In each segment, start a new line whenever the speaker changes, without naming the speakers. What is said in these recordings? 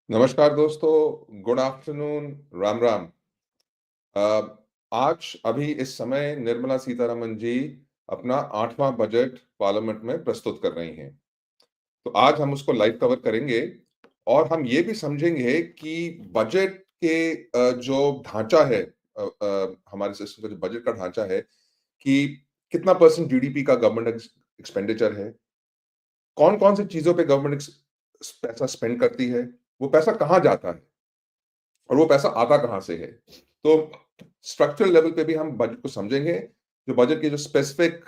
नमस्कार दोस्तों, good afternoon, Ram Ram. आज अभी इस समय निर्मला सीतारमन जी अपना 8वां बजट पार्लियामेंट में प्रस्तुत कर रही हैं। तो आज हम उसको लाइव कवर करेंगे और हम ये भी समझेंगे कि बजट के जो ढांचा है, हमारे सिस्टम का जो बजट का ढांचा है कि कितना परसेंट जीडीपी का गवर्नमेंट एक्सपेंडिचर है, कौन-कौन सी चीज़ों पे गवर्नमेंट पैसा स्पेंड करती है, वो पैसा कहाँ जाता है और वो पैसा आता कहाँ से है। तो स्ट्रक्चरल लेवल पे भी हम बजट को समझेंगे, जो बजट की जो स्पेसिफिक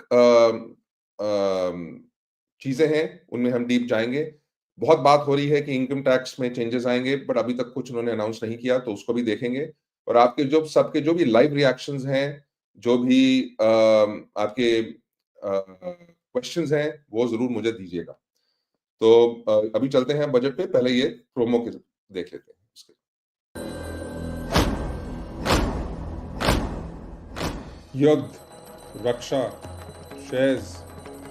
चीज़ें हैं, उनमें हम डीप जाएँगे। बहुत बात हो रही है कि इनकम टैक्स में चेंजेस आएँगे, बट अभी तक कुछ उन्होंने अनाउंस नहीं किया, तो उसको भी देखेंगे। और आपके जो सबके जो भी लाइव रिएक्शंस हैं, जो भी आपके क्वेश्चन्स हैं, वो ज़रूर मुझे दीजिएगा। तो अभी चलते हैं बजट पे, पहले ये प्रोमो के देख लेते हैं उसके। युद्ध, रक्षा, शेयर्स,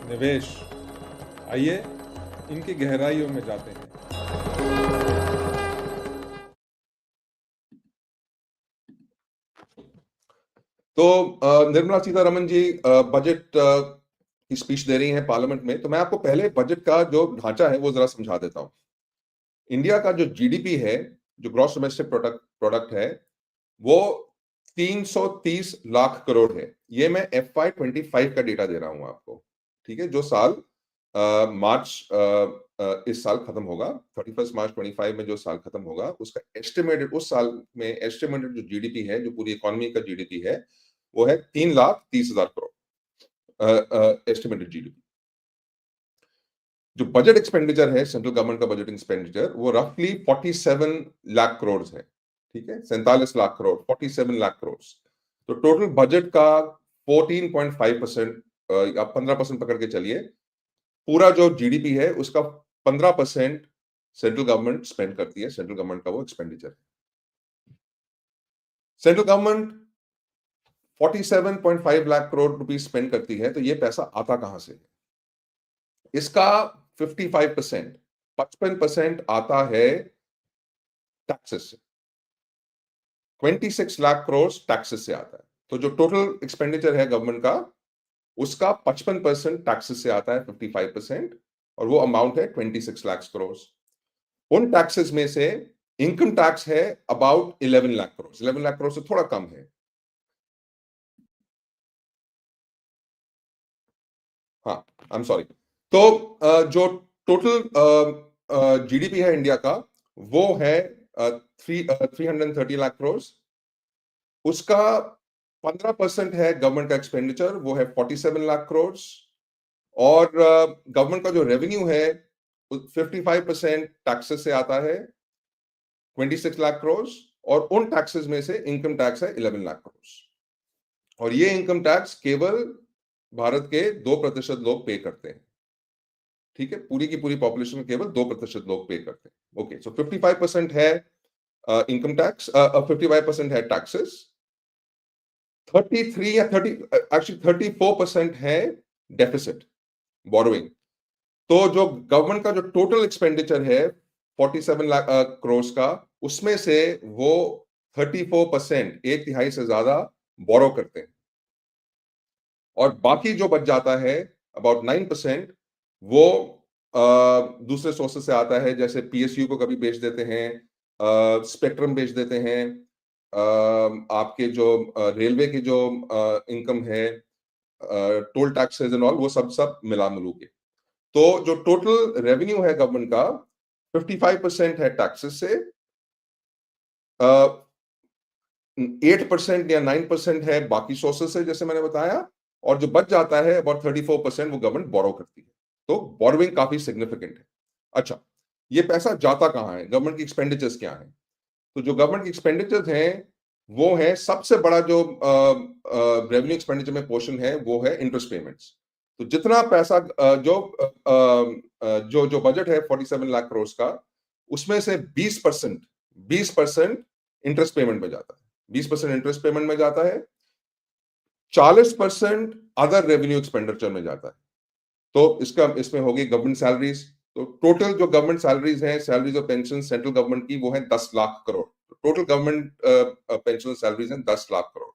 निवेश, आइए इनकी गहराइयों में जाते हैं। तो निर्मला सीतारमन जी बजट की स्पीच दे रही हैं पार्लियामेंट में, तो मैं आपको पहले बजट का जो ढांचा है वो जरा समझा देता हूँ। इंडिया का जो जीडीपी है, जो ग्रॉस डोमेस्टिक प्रोडक्ट प्रोडक्ट है, वो 330 लाख करोड़ है। ये मैं FY25 का डेटा दे रहा हूं आपको, ठीक है, जो साल मार्च इस साल खत्म होगा, 31 मार्च 25 में जो साल खत्म होगा, उसका एस्टिमेटेड, उस साल में एस्टिमेटेड जो जीडीपी है, जो पूरी इकोनॉमी का जीडीपी है, वो है 3,30,000 करोड़ एस्टिमेटेड जीडीपी। जो बजट एक्सपेंडिचर है, सेंट्रल गवर्नमेंट का बजट एक्सपेंडिचर, वो रफली 47 लाख करोड़ है, ठीक है, 47 लाख करोड़, 47 लाख करोड़। तो टोटल बजट का 14.5% या 15% पकड़ के चलिए, पूरा जो जीडीपी है उसका 15% सेंट्रल गवर्नमेंट स्पेंड करती है, सेंट्रल गवर्नमेंट का वो एक्सपेंडिचर है। Central government 47.5 lakh crore rupees spend करती है, तो ये पैसा आता कहां से है? इसका 55%, 55% आता है टैक्सेस से। 26 लाख करोड़ टैक्सेस से आता है। तो जो टोटल एक्सपेंडिचर है गवर्नमेंट का, उसका 55% टैक्सेस से आता है, 55%, और वो अमाउंट है 26 लाख करोड़। उन टैक्सेस में से इनकम टैक्स है अबाउट 11 लाख करोड़, 11 लाख करोड़ से थोड़ा कम है। हाँ, आई एम सॉरी। तो जो टोटल जीडीपी है इंडिया का, वो है 330 लाख करोड़। उसका 15% है गवर्नमेंट का एक्सपेंडिचर, वो है 47 लाख करोड़। और गवर्नमेंट का जो रेवेन्यू है 55% टैक्सेस से आता है, 26 लाख करोड़। और उन टैक्सेस में से इनकम टैक्स है 11 लाख करोड़। और ये इनकम टैक्स केवल भारत के 2% लोग पे करते हैं, ठीक है, पूरी की पूरी पॉपुलेशन में केवल 2% लोग पे करते हैं। ओके, सो 55% है इनकम टैक्स, 55% है टैक्सेस, 33 या 30, एक्चुअली 34% है डेफिसिट, बोरोइंग। तो जो गवर्नमेंट का जो टोटल एक्सपेंडिचर है 47 लाख करोड़ का, उसमें से वो 34%, एक तिहाई से ज्यादा बोरो करते हैं। और बाकी जो बच जाता है अबाउट 9%, वो दूसरे सोर्सेस से आता है, जैसे पीएसयू को कभी बेच देते हैं, स्पेक्ट्रम बेच देते हैं, आपके जो रेलवे की जो इनकम है, टोल टैक्सेस एंड ऑल, वो सब सब मिला मिलू के। तो जो टोटल रेवेन्यू है गवर्नमेंट का, 55% है टैक्सेस से, 8% या 9% है बाकी सोर्सेस से, जैसे मैंने बताया, और जो बच जाता है अबाउट 34% वो गवर्नमेंट बोरो करती है। तो बोरोइंग काफी सिग्निफिकेंट है। अच्छा, ये पैसा जाता कहां है, गवर्नमेंट की एक्सपेंडिचर्स क्या है? तो जो गवर्नमेंट की एक्सपेंडिचर्स हैं, वो है सबसे बड़ा जो रेवेन्यू एक्सपेंडिचर में पोर्शन है, वो है इंटरेस्ट पेमेंट्स। तो जितना पैसा जो बजट है 47 लाख करोड़ का, उसमें से 20% इंटरेस्ट पेमेंट में जाता है, 20% इंटरेस्ट पेमेंट में जाता है, 40% अदर रेवेन्यू एक्सपेंडिचर में जाता है। तो इसमें होगी गवर्नमेंट सैलरीज, तो टोटल जो गवर्नमेंट सैलरीज हैं, सैलरीज और पेंशन सेंट्रल गवर्नमेंट की, वो है 10 lakh crore. Total government pension salaries हैं 10 लाख करोड़।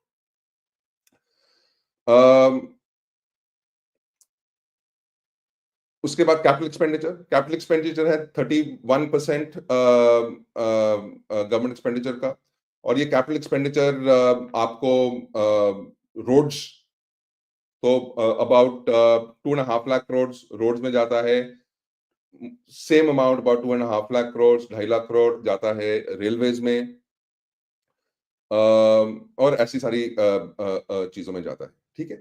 अम, उसके बाद कैपिटल एक्सपेंडिचर है 31% गवर्नमेंट एक्सपेंडिचर का। और ये कैपिटल एक्सपेंडिचर आपको रोड्स, तो अबाउट 2.5 लाख करोड़ रोड्स में जाता है। Same amount about 2.5 lakh crore, 2.5 lakh crore जाता है रेलवेज में। और ऐसी सारी चीजों में जाता है। ठीक है,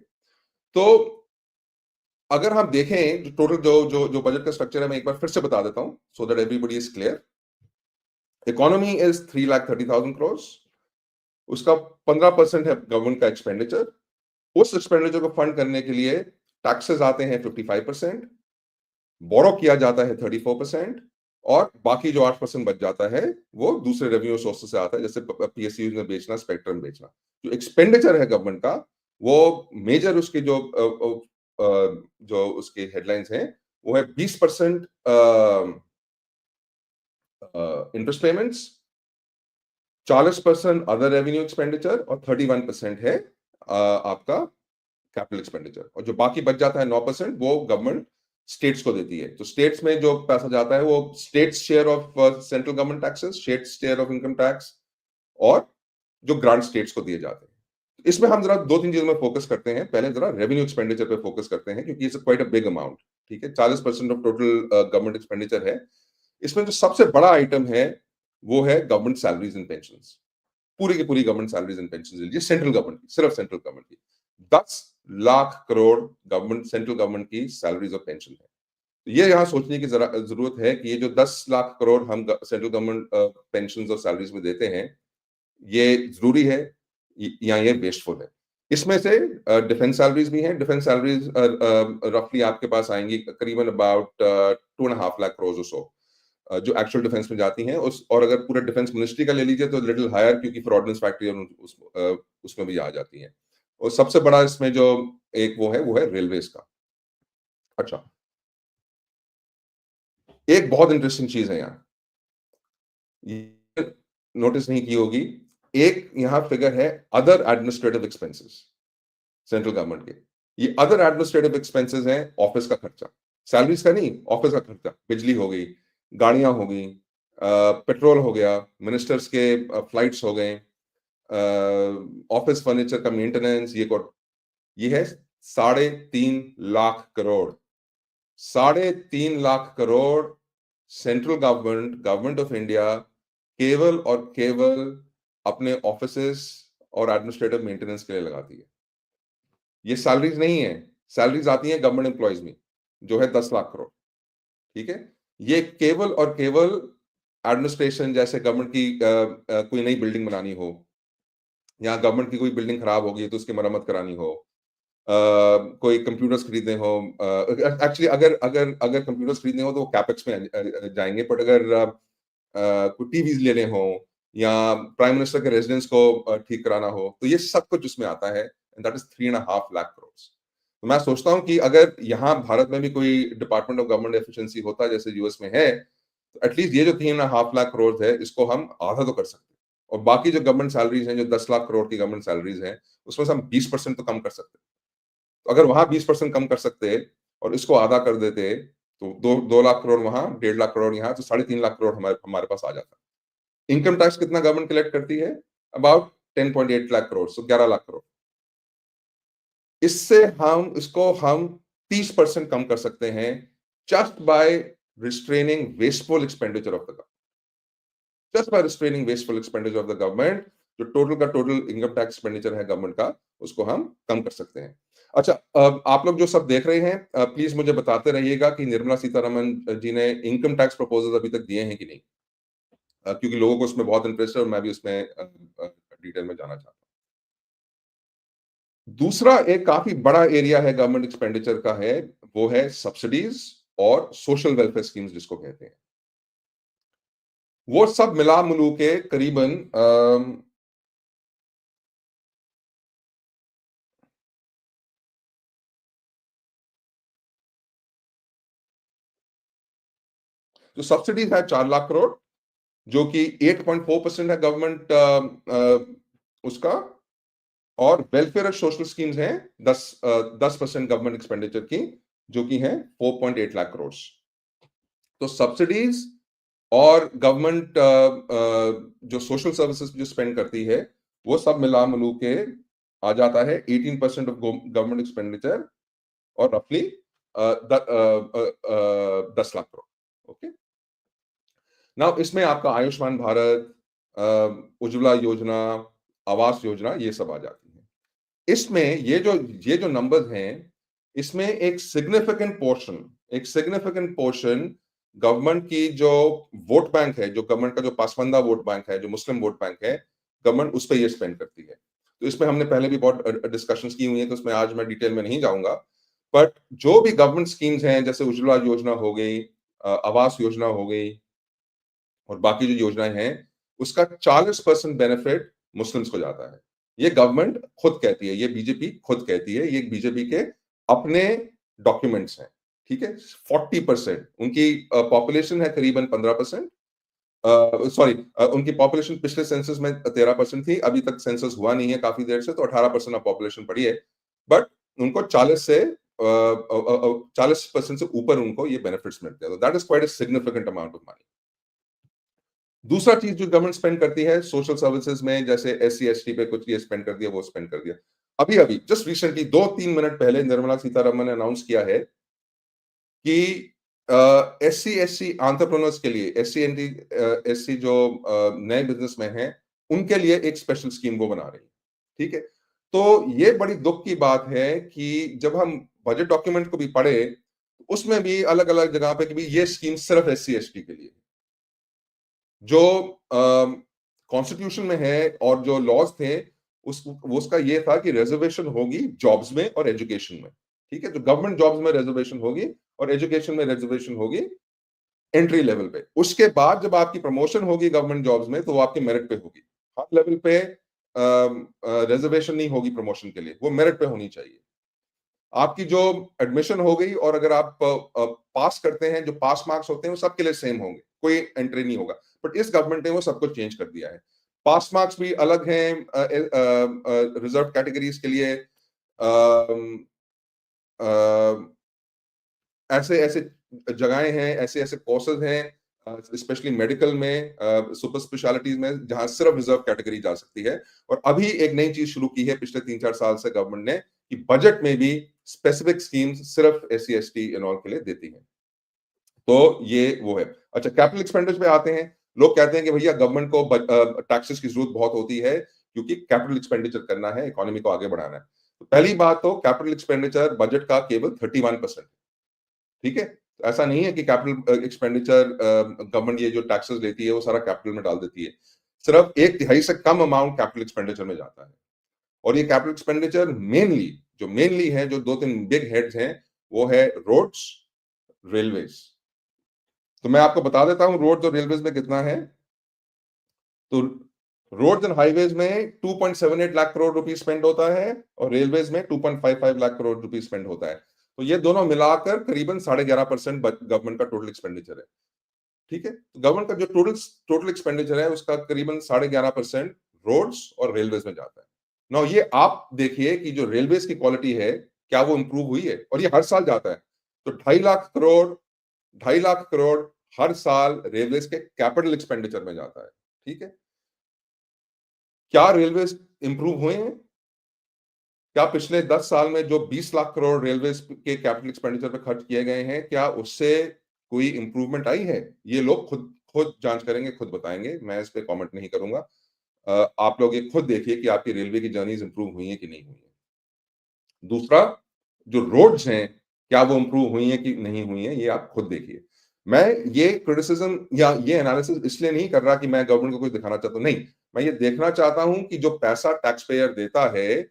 तो अगर हम देखें जो टोटल जो बजट का स्ट्रक्चर है, मैं एक बार फिर से बता देता हूं so that everybody is clear. Economy is 3,30,000 crore. उसका 15% है गवर्नमेंट का एक्सपेंडिचर। उस एक्सपेंडिचर को फंड करने के लिए टैक्सेस आते हैं 55%, बोरो किया जाता है 34%, और बाकी जो 8% बच जाता है वो दूसरे रेवेन्यू सोर्सेस से आता है, जैसे पीएसयू में बेचना, स्पेक्ट्रम बेचना। जो एक्सपेंडिचर है गवर्नमेंट का, वो मेजर उसके जो उसके हेडलाइंस हैं, वो है 20% interest payments, 40% other revenue expenditure, और 31% है आपका कैपिटल एक्सपेंडिचर। और जो बाकी बच जाता है 9%, वो गवर्नमेंट स्टेट्स को देती है। तो स्टेट्स में जो पैसा जाता है वो states share of central government taxes, states share of income tax, और जो ग्रांट स्टेट्स को दिए जाते हैं। इसमें हम जरा दो तीन चीजों में फोकस करते हैं। पहले जरा रेवेन्यू एक्सपेंडिचर पे फोकस करते हैं, क्योंकि it's quite a big amount. ठीक है, 40% ऑफ टोटल गवर्नमेंट एक्सपेंडिचर है। इसमें जो सबसे बड़ा आइटम है वो है गवर्नमेंट सैलरीज एंड पेंशन। पूरी की पूरी गवर्नमेंट सैलरीज एंड पेंशन, ये सेंट्रल गवर्नमेंट की, सिर्फ सेंट्रल गवर्नमेंट की 10 lakh crore government, central government की सैलरीज और पेंशन है। तो ये यहाँ सोचने की जरूरत है कि ये जो 10 लाख करोड़ हम सेंट्रल गवर्नमेंट पेंशन और सैलरीज में देते हैं, ये जरूरी है या ये वेस्टफुल है। इसमें से डिफेंस सैलरीज भी हैं। डिफेंस सैलरीज रफली आपके पास आएंगी करीबन अबाउट 2.5 लाख करोड़ और सो, जो एक्चुअल डिफेंस में जाती हैं। उस और अगर पूरा डिफेंस मिनिस्ट्री का ले लीजिए तो लिटिल हायर, क्योंकि फॉर ऑर्डिनेंस फैक्ट्री उसमें भी आ जाती है। और सबसे बड़ा इसमें जो एक वो है रेलवेज का। अच्छा, एक बहुत इंटरेस्टिंग चीज है यहाँ, ये नोटिस नहीं की होगी। एक यहाँ फिगर है other administrative expenses central government के। ये अदर एडमिनिस्ट्रेटिव एक्सपेंसेस हैं, ऑफिस का खर्चा, सैलरीज का नहीं, ऑफिस का खर्चा। बिजली हो गई, गाड़ियां हो गई, पेट्रोल हो गया, मिनिस्टर्स के फ्लाइट्स हो गए, ऑफिस फर्नीचर का मेंटेनेंस, ये है 3.5 lakh crore. 3.5 lakh crore central government, government of India, केवल और केवल अपने ऑफिसेस और एडमिनिस्ट्रेटिव मेंटेनेंस के लिए लगाती है। ये सैलरीज नहीं है, सैलरीज आती है गवर्नमेंट एम्प्लॉयज में, जो है 10 लाख करोड़। ठीक है, ये केवल और केवल एडमिनिस्ट्रेशन, जैसे गवर्नमेंट की कोई नई बिल्डिंग बनानी हो, या गवर्नमेंट की कोई बिल्डिंग खराब होगी तो उसकी मरम्मत करानी हो, कोई कंप्यूटर्स खरीदने हो। एक्चुअली अगर अगर अगर कंप्यूटर्स खरीदने हो तो वो कैपेक्स में जाएंगे, बट अगर कोई टीवीज लेने हो या प्राइम मिनिस्टर के रेजिडेंस को ठीक कराना हो, तो ये सब कुछ उसमें आता है। And that is 3.5 lakh crore. तो मैं सोचता हूँ कि अगर यहाँ भारत में भी कोई डिपार्टमेंट ऑफ गवर्नमेंट एफिशिएंसी होता जैसे यूएस में है, तो एटलीस्ट ये जो 3.5 लाख करोड़ है, इसको हम आधा तो कर सकते हैं। और बाकी जो गवर्नमेंट सैलरीज हैं, जो 10 लाख करोड़ की गवर्नमेंट सैलरीज हैं, उसमें से हम 20% तो कम कर सकते हैं। तो अगर वहां 20% कम कर सकते और इसको आधा कर देते, तो 2 लाख करोड़ वहां, 1.5 लाख करोड़ यहाँ, तो 3.5 लाख करोड़ हमारे हमारे पास आ जाता। इनकम टैक्स कितना गवर्नमेंट कलेक्ट करती है? अबाउट 10.8 लाख करोड़, सो 11 लाख करोड़। इससे हम 30% कम कर सकते हैं, just by restraining wasteful expenditure of the government. Just by restraining wasteful expenditure of the government, जो टोटल का टोटल इनकम टैक्स एक्सपेंडिचर है गवर्नमेंट का, उसको हम कम कर सकते हैं। अच्छा, आप लोग जो सब देख रहे हैं, प्लीज मुझे बताते रहिएगा कि निर्मला सीतारमन जी ने इनकम टैक्स प्रपोजल अभी तक दिए हैं कि नहीं, क्योंकि लोगों को उसमें बहुत इंटरेस्ट है और मैं भी उसमें डिटेल में जाना चाहता हूँ। दूसरा एक काफी बड़ा एरिया है गवर्नमेंट एक्सपेंडिचर का है, वो है सब्सिडीज और सोशल वेलफेयर स्कीम्स जिसको कहते हैं। वो सब मिला मिलू के करीबन जो सब्सिडीज है 4 लाख करोड़, जो कि 8.4% है गवर्नमेंट उसका, और वेलफेयर और सोशल स्कीम्स हैं 10% गवर्नमेंट एक्सपेंडिचर की, जो कि है 4.8 लाख करोड़। तो सब्सिडीज और गवर्नमेंट जो सोशल सर्विसेज जो स्पेंड करती है, वो सब मिला मिलू के आ जाता है 18% ऑफ गवर्नमेंट एक्सपेंडिचर, और रफली 10 लाख करोड़। ओके, नाउ इसमें आपका आयुष्मान भारत, उज्ज्वला योजना, आवास योजना, ये सब आ जाती है। इसमें ये जो नंबर्स हैं, इसमें एक सिग्निफिकेंट पोर्शन गवर्नमेंट की जो वोट बैंक है, जो गवर्नमेंट का जो पासमानदा वोट बैंक है, जो मुस्लिम वोट बैंक है, गवर्नमेंट उस पर ये स्पेंड करती है। तो इसमें हमने पहले भी बहुत डिस्कशंस की हुई है, तो उसमें आज मैं डिटेल में नहीं जाऊंगा। बट जो भी गवर्नमेंट स्कीम्स हैं, जैसे उज्ज्वला योजना हो गई, आवास योजना हो गई, और बाकी जो योजनाएं हैं, उसका 40% बेनिफिट मुस्लिम्स को जाता है। ये गवर्नमेंट खुद कहती है, ये बीजेपी खुद कहती है, ये बीजेपी के अपने डॉक्यूमेंट्स हैं, ठीक है। 40% उनकी पॉपुलेशन है, करीबन 15%, सॉरी, उनकी पॉपुलेशन पिछले सेंसस में 13% थी, अभी तक सेंसस हुआ नहीं है काफी देर से, तो 18% ऑफ पॉपुलेशन बढ़ी है। बट उनको 40% से ऊपर उनको ये बेनिफिट्स मिलते हैं, तो that is quite a significant amount of money. दूसरा चीज जो गवर्नमेंट स्पेंड करती है सोशल सर्विसेज में, जैसे SC ST पे कुछ ये स्पेंड कर दिया, वो स्पेंड कर दिया। अभी अभी जस्ट रिसेंटली 2-3 मिनट पहले निर्मला सीतारमन ने अनाउंस किया है कि SC SC एंटरप्रेन्योर्स के लिए, SC जो नए बिजनेस में हैं, उनके लिए एक स्पेशल स्कीम वो बना रही है, ठीक है। तो ये बड़ी दुख की बात है कि जब हम बजट डॉक्यूमेंट को भी पढ़े, उसमें भी अलग अलग जगह पे कि भी ये स्कीम सिर्फ SC ST के लिए, जो कॉन्स्टिट्यूशन में है और जो लॉज थे, उसका ये था कि रिजर्वेशन होगी जॉब्स में और एजुकेशन में, ठीक है। तो गवर्नमेंट जॉब्स में रिजर्वेशन होगी और एजुकेशन में रिजर्वेशन होगी एंट्री लेवल पे। उसके बाद जब आपकी प्रमोशन होगी गवर्नमेंट जॉब्स में, तो वो आपके मेरिट पे होगी। हर लेवल पे रिजर्वेशन नहीं होगी प्रमोशन के लिए, वो मेरिट पे होनी चाहिए। आपकी जो एडमिशन हो गई, और अगर आप पास करते हैं, जो पास मार्क्स होते हैं वो सबके लिए सेम होंगे, कोई एंट्री नहीं होगा। बट इस गवर्नमेंट ने वो सब कुछ चेंज कर दिया है। पास मार्क्स भी अलग हैं रिजर्व कैटेगरीज के लिए। ऐसे ऐसे जगहें हैं, ऐसे ऐसे कोर्सेज हैं, स्पेशली मेडिकल में, सुपर स्पेशलिटीज में, जहां सिर्फ रिजर्व कैटेगरी जा सकती है। और अभी एक नई चीज शुरू की है पिछले 3-4 साल से गवर्नमेंट ने, कि बजट में भी स्पेसिफिक स्कीम्स सिर्फ SC ST इन ऑल के लिए देती है। तो ये वो है। अच्छा, कैपिटल एक्सपेंडिचर पे आते हैं। लोग कहते हैं कि भैया गवर्नमेंट को टैक्सेस की जरूरत बहुत होती है, क्योंकि कैपिटल एक्सपेंडिचर करना है, इकोनॉमी को आगे बढ़ाना है। तो पहली बात, तो कैपिटल एक्सपेंडिचर बजट का केवल 31%, ठीक है। तो ऐसा नहीं है कि कैपिटल एक्सपेंडिचर गवर्नमेंट ये जो टैक्सेस लेती है वो सारा कैपिटल में डाल देती है। सिर्फ 1/3 से कम अमाउंट कैपिटल एक्सपेंडिचर में जाता है। और ये कैपिटल एक्सपेंडिचर मेनली है, जो 2-3 बिग हेड्स हैं, वो है रोड्स, रेलवेज। तो मैं आपको बता देता हूं रोड्स और रेलवेज में कितना है। तो रोड्स एंड हाईवेज में 2.78 लाख करोड़ रुपए स्पेंड होता है, और रेलवेज में 2.55 लाख करोड़ रुपए स्पेंड होता है। तो ये दोनों मिलाकर करीबन 11.5% गवर्नमेंट का टोटल एक्सपेंडिचर है, ठीक है। तो गवर्नमेंट का जो टोटल एक्सपेंडिचर है, उसका करीबन 11.5% रोड्स और रेलवेज में जाता है। नाउ ये आप देखिए कि जो रेलवेज की क्वालिटी है, क्या वो इंप्रूव हुई है? और ये हर साल जाता है। तो 2.5 लाख करोड़ हर साल रेलवेज के कैपिटल एक्सपेंडिचर में जाता है, ठीक है। क्या रेलवेज इंप्रूव हुए हैं? क्या पिछले 10 साल में जो 20 लाख करोड़ रेलवेज के कैपिटल एक्सपेंडिचर पे खर्च किए गए हैं, क्या उससे कोई इंप्रूवमेंट आई है? ये लोग खुद खुद जांच करेंगे, खुद बताएंगे, मैं इस पे कमेंट नहीं करूंगा। आप लोग ये खुद देखिए कि आपकी रेलवे की जर्नीज इंप्रूव हुई है कि नहीं हुई है। दूसरा, जो रोड्स हैं, क्या वो इंप्रूव हुई हैं कि नहीं हुई हैं, ये आप खुद देखिए। मैं ये क्रिटिसिज्म या ये एनालिसिस इसलिए नहीं कर रहा कि मैं गवर्नमेंट को कुछ दिखाना चाहता हूं, नहीं। मैं ये देखना चाहता हूं कि जो पैसा टैक्स पेयर देता है,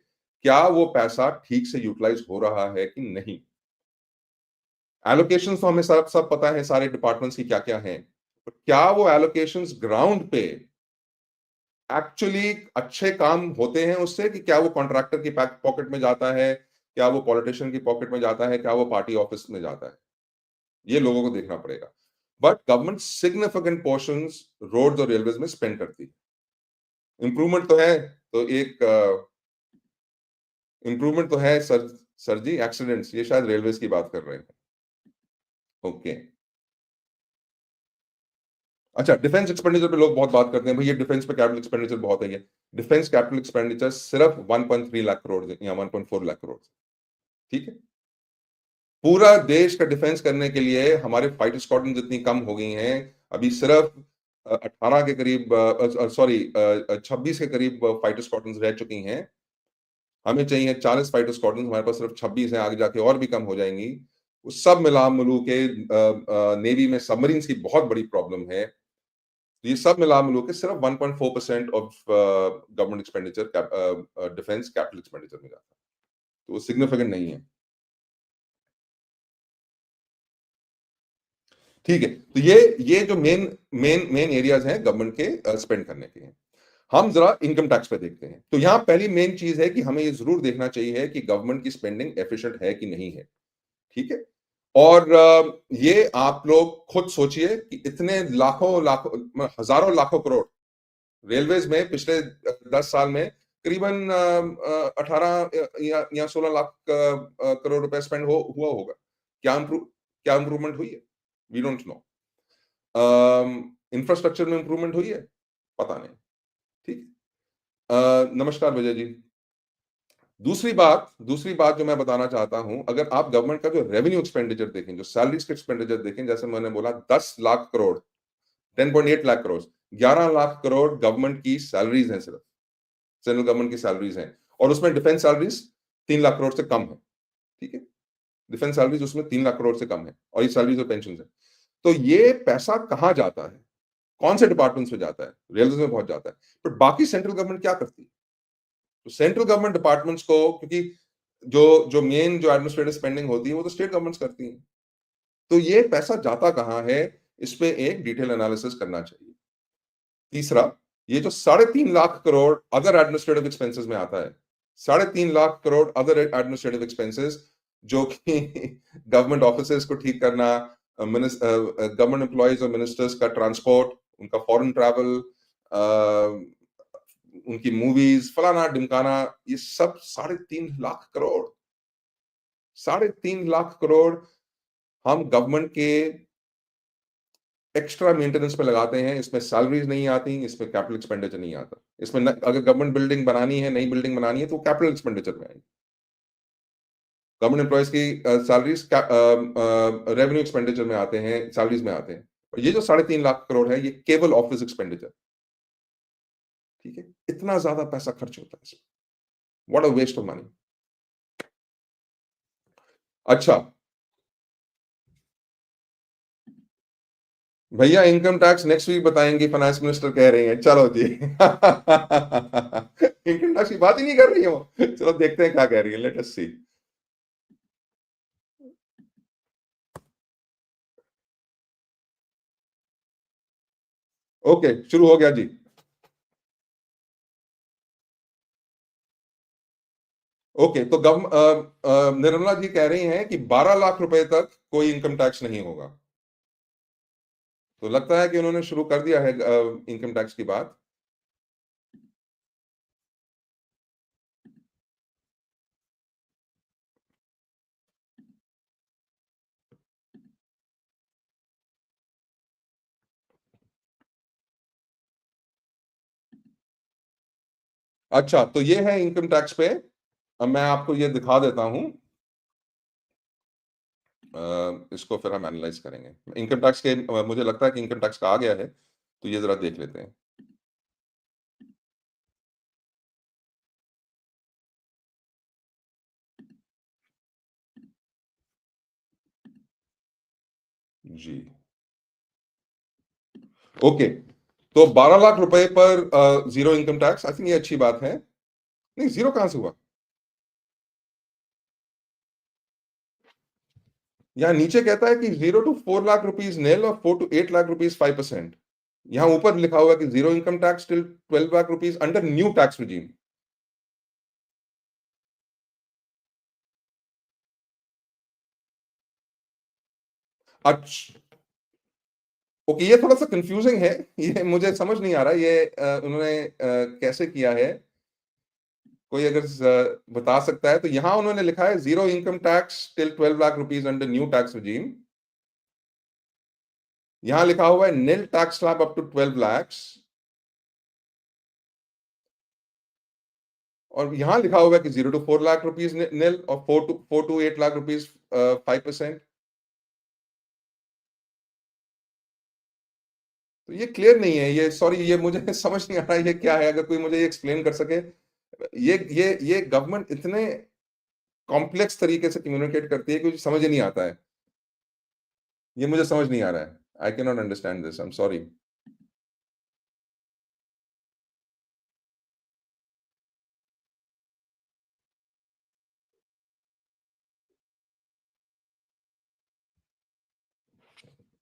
क्या वो पैसा ठीक से यूटिलाइज हो रहा है कि नहीं। एलोकेशन तो हमें सब सब पता है, सारे डिपार्टमेंट्स की क्या क्या हैं, तो क्या वो एलोकेशंस ग्राउंड पे एक्चुअली अच्छे काम होते हैं उससे, कि क्या वो कॉन्ट्रैक्टर की पॉकेट में जाता है, क्या वो पॉलिटिशियन की पॉकेट में जाता है, क्या वो पार्टी ऑफिस में जाता है? ये लोगों को देखना पड़ेगा। But government significant portions roads और रेलवेज में स्पेंड करती है। इंप्रूवमेंट तो है, तो एक इंप्रूवमेंट तो है सर जी। एक्सीडेंट्स, ये शायद रेलवेज की बात कर रहे हैं। ओके, अच्छा, डिफेंस एक्सपेंडिचर पे लोग बहुत बात करते हैं, भाई ये डिफेंस पे कैपिटल एक्सपेंडिचर बहुत है। ये डिफेंस कैपिटल एक्सपेंडिचर सिर्फ 1.3 लाख करोड़ या 1.4 लाख करोड़, ठीक है। पूरा देश का डिफेंस करने के लिए हमारे फाइटर स्क्वाड्रन जितनी कम हो गई हैं, अभी सिर्फ 18 के करीब, सॉरी 26 के करीब फाइटर स्क्वाड्रन रह चुकी हैं। हमें चाहिए 40 फाइटर स्क्वाड्रन, हमारे पास सिर्फ 26 है, आगे जाके और भी कम हो जाएंगी। वो सब मिला मिलू के नेवी में सबमरीन्स की बहुत बड़ी प्रॉब्लम है। ये सब मिला मिलू के सिर्फ 1.4% of government expenditure defence capital expenditure में जाता है, तो वो सिग्निफिकेंट नहीं है। ठीक है, तो ये जो मेन मेन मेन एरियाज हैं गवर्नमेंट के स्पेंड करने के हैं। हम जरा इनकम टैक्स पे देखते हैं। तो यहां पहली मेन चीज है कि हमें ये जरूर देखना चाहिए कि गवर्नमेंट की स्पेंडिंग एफिशिएंट है कि नहीं है, ठीक है। और ये आप लोग खुद सोचिए कि इतने लाखों लाखों हजारों लाखों करोड़ रेलवेज में पिछले 10 साल में करीबन 18 या 16 लाख करोड़ रुपए स्पेंड हुआ होगा। क्या इंप्रूवमेंट हुई है? We don't know. इंफ्रास्ट्रक्चर में इंप्रूवमेंट हुई है? पता नहीं, ठीक। नमस्कार विजय जी। दूसरी बात जो मैं बताना चाहता हूं, अगर आप गवर्नमेंट का जो रेवेन्यू एक्सपेंडिचर देखें, जो सैलरीज के एक्सपेंडिचर देखें, जैसे मैंने बोला 10 लाख करोड़, 10.8 लाख करोड़, 11 लाख करोड़ गवर्नमेंट की सैलरीज हैं, सिर्फ सेंट्रल गवर्नमेंट की सैलरीज हैं। और उसमें डिफेंस सैलरीज 3 लाख करोड़ से कम है, ठीक है। डिफेंस सैलरीज उसमें 3 लाख करोड़ से कम है, और ये सैलरीज और पेंशन है। तो ये पैसा कहां जाता है? कौन से डिपार्टमेंट्स में जाता है? रेलवे में बहुत जाता है। पर बाकी सेंट्रल गवर्नमेंट क्या करती है? तो सेंट्रल गवर्नमेंट डिपार्टमेंट्स को, क्योंकि जो जो मेन जो एडमिनिस्ट्रेटिव स्पेंडिंग होती है वो तो स्टेट गवर्नमेंट्स करती हैं, तो ये पैसा जाता कहां है, इस पे एक डिटेल एनालिसिस करना चाहिए। तीसरा, ये जो 3.5 lakh crore other administrative expenses में आता है, 3.5 lakh crore other administrative expenses, जो कि गवर्नमेंट ऑफिसेज को ठीक करना, गवर्नमेंट एम्प्लॉयज और मिनिस्टर्स का ट्रांसपोर्ट, उनका फॉरेन ट्रैवल, उनकी मूवीज, फलाना ढिमकाना, ये सब 3.5 लाख करोड़, 3.5 लाख करोड़ हम गवर्नमेंट के एक्स्ट्रा मेंटेनेंस पे लगाते हैं। इसमें सैलरीज नहीं आती, इसमें कैपिटल एक्सपेंडिचर नहीं आता। इसमें अगर गवर्नमेंट बिल्डिंग बनानी है, नई बिल्डिंग बनानी है, तो कैपिटल एक्सपेंडिचर में आएगी। गवर्नमेंट एम्प्लॉयज की सैलरीज रेवेन्यू एक्सपेंडिचर में आते हैं, सैलरीज में आते हैं। और ये जो 3.5 लाख करोड़ है, ये केवल ऑफिस एक्सपेंडिचर, ठीक है। इतना ज्यादा पैसा खर्च होता है इसमें, what a waste of money. अच्छा भैया, इनकम टैक्स नेक्स्ट वीक बताएंगे, फाइनेंस मिनिस्टर कह रही हैं। चलो जी। इनकम टैक्स की बात ही नहीं कर रही हो, चलो देखते हैं क्या कह रही है, लेट अस सी। ओके, शुरू हो गया जी। ओके, तो निर्मला जी कह रही हैं कि 12 लाख रुपए तक कोई इनकम टैक्स नहीं होगा। तो लगता है कि उन्होंने शुरू कर दिया है इनकम टैक्स की बात। अच्छा, तो ये है इनकम टैक्स पे। अब मैं आपको ये दिखा देता हूं, इसको फिर हम एनालाइज करेंगे। इनकम टैक्स के मुझे लगता है कि इनकम टैक्स का आ गया है, तो ये जरा देख लेते हैं। जी, ओके। तो 12 लाख रुपए पर zero income tax, I think ये अच्छी बात है। नहीं, जीरो कहां से हुआ? यहाँ नीचे कहता है कि 0 to 4 लाख रुपीज नेल और 4 to 8 लाख रुपीज 5%। यहाँ ऊपर लिखा हुआ है कि zero income tax till 12 lakh rupees under new tax regime. अच्छा, ओके, ये थोड़ा-सा कन्फ्यूज़िंग है, ये मुझे समझ नहीं आ रहा ये उन्होंने कैसे किया है? कोई अगर बता सकता है तो यहाँ उन्होंने लिखा है zero income tax till 12 lakh rupees under new tax regime. यहाँ लिखा हुआ है nil tax slab up to 12 lakhs और यहाँ लिखा हुआ है कि 0 to 4 लाख रुपीस निल और 4 to 8 लाख रुपीस 5%। तो ये क्लियर नहीं है, ये सॉरी ये मुझे समझ नहीं आ रहा है ये क्या है? अगर कोई मुझे ये एक्सप्लेन कर सके। ये गवर्नमेंट इतने कॉम्प्लेक्स तरीके से कम्युनिकेट करती है कि मुझे समझ ही नहीं आता है। ये मुझे समझ नहीं आ रहा है। I can not understand this, I am sorry.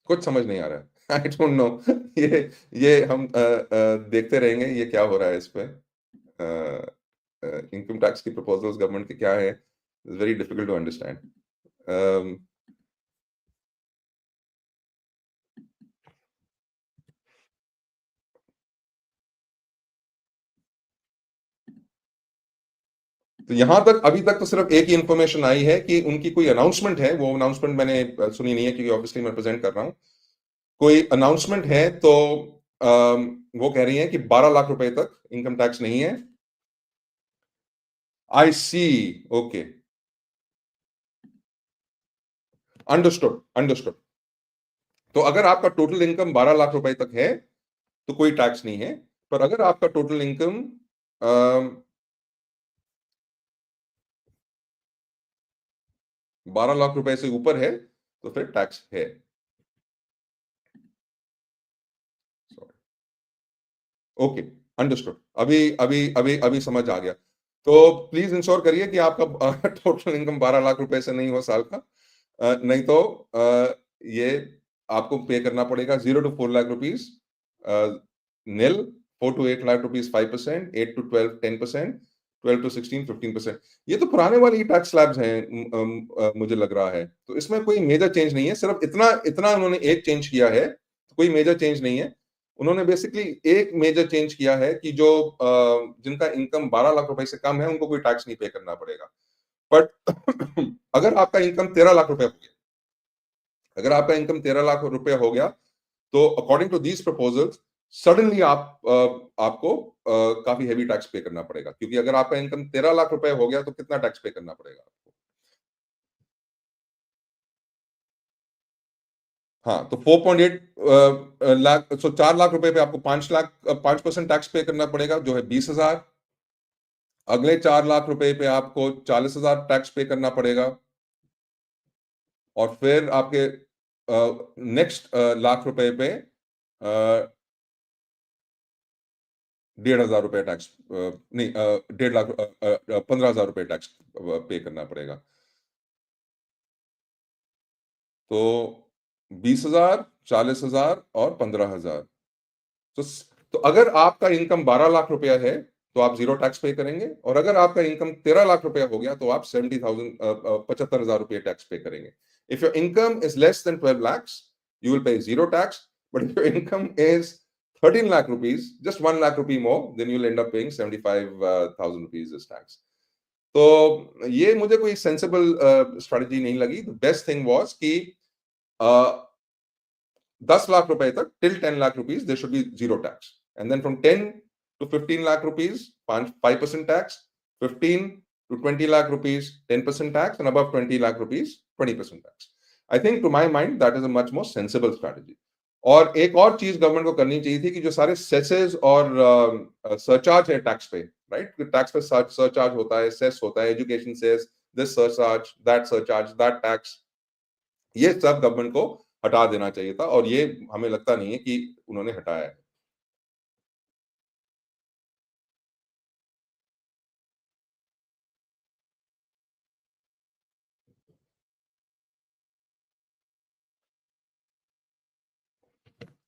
कुछ समझ नहीं आ रहा है। आई डोंट नो। ये हम देखते रहेंगे ये क्या हो रहा है इस पे। इनकम टैक्स की प्रपोजल्स गवर्नमेंट के क्या है, it's very difficult to understand. तो यहाँ तक अभी तक तो सिर्फ एक ही इंफॉर्मेशन आई है कि उनकी कोई अनाउंसमेंट है, वो अनाउंसमेंट मैंने सुनी नहीं है क्योंकि ऑब्वियसली मैं प्रेजेंट कर रहा हूँ। कोई अनाउंसमेंट है तो वो कह रही हैं कि 12 लाख रुपए तक इनकम टैक्स नहीं है। आई सी, ओके, अंडरस्टूड अंडरस्टूड। तो अगर आपका टोटल इनकम 12 लाख रुपए तक है तो कोई टैक्स नहीं है, पर अगर आपका टोटल इनकम 12 लाख रुपए से ऊपर है तो फिर टैक्स है। Okay, understood. अभी समझ आ गया। तो प्लीज इंश्योर करिए कि आपका टोटल इनकम 12 लाख रुपए से नहीं हो साल का। नहीं तो ये आपको पे करना पड़ेगा 0 to 4 lakh rupees nil, 4 to 8 lakh rupees 5%, 8 to 12 10%, 12 to 16 15%। ये तो पुराने वाले ही टैक्स स्लैब्स हैं, मुझे लग रहा है। तो इसमें कोई मेजर चेंज नहीं है, सिर्फ इतना इतना उन्होंने एक चेंज किया है, कोई मेजर चेंज नहीं है। उन्होंने बेसिकली एक मेजर चेंज किया है कि जो जिनका इनकम 12 लाख रुपए से कम है उनको कोई टैक्स नहीं पे करना पड़ेगा। बट अगर आपका इनकम 13 लाख रुपए हो गया, अगर आपका इनकम 13 लाख रुपए हो गया तो according to these proposals suddenly आपको काफी हेवी टैक्स पे करना पड़ेगा, क्योंकि अगर आपका इनकम 13 लाख रुपए हो गया तो कितना टैक्स पे करना पड़ेगा आपको? हाँ, तो 4.8 लाख, सो 4 लाख रुपए पे आपको 5% टैक्स पे करना पड़ेगा, जो है 20,000। अगले 4 लाख रुपए पे आपको 40,000 टैक्स पे करना पड़ेगा और फिर आपके नेक्स्ट लाख रुपए पे 1,500 रुपए टैक्स, नहीं, 1.5 लाख, 15,000 रुपए टैक्स पे करना पड़ेगा। तो 20,000, 40,000 और 15,000। तो तो अगर आपका इनकम 12 लाख रुपया है तो आप जीरो टैक्स पे करेंगे, और अगर आपका इनकम 13 लाख रुपया हो गया तो आप 75,000 रुपये टैक्स पे करेंगे। If your income is less than 12 lakhs, you will pay zero tax. But if your income is 13 lakh rupees, just 1 lakh rupee more, then you'll end up paying 75,000 rupees as tax. तो ये मुझे कोई sensible strategy नहीं लगी। The best thing was कि 10 लाख रुपए तक till 10 lakh rupees there should be zero tax, and then from 10 to 15 lakh rupees 5% tax, 15 to 20 lakh rupees 10% tax, and above 20 lakh rupees 20% tax. I think to my mind that is a much more sensible strategy. और एक और चीज government को करनी चाहिए थी कि जो सारे सेसेस और सरचार्ज है टैक्स पे, राइट, टैक्स पे सरचार्ज होता है, सेस होता है, education cess, this surcharge, that tax, ये सब गवर्नमेंट को हटा देना चाहिए था, और ये हमें लगता नहीं है कि उन्होंने हटाया है।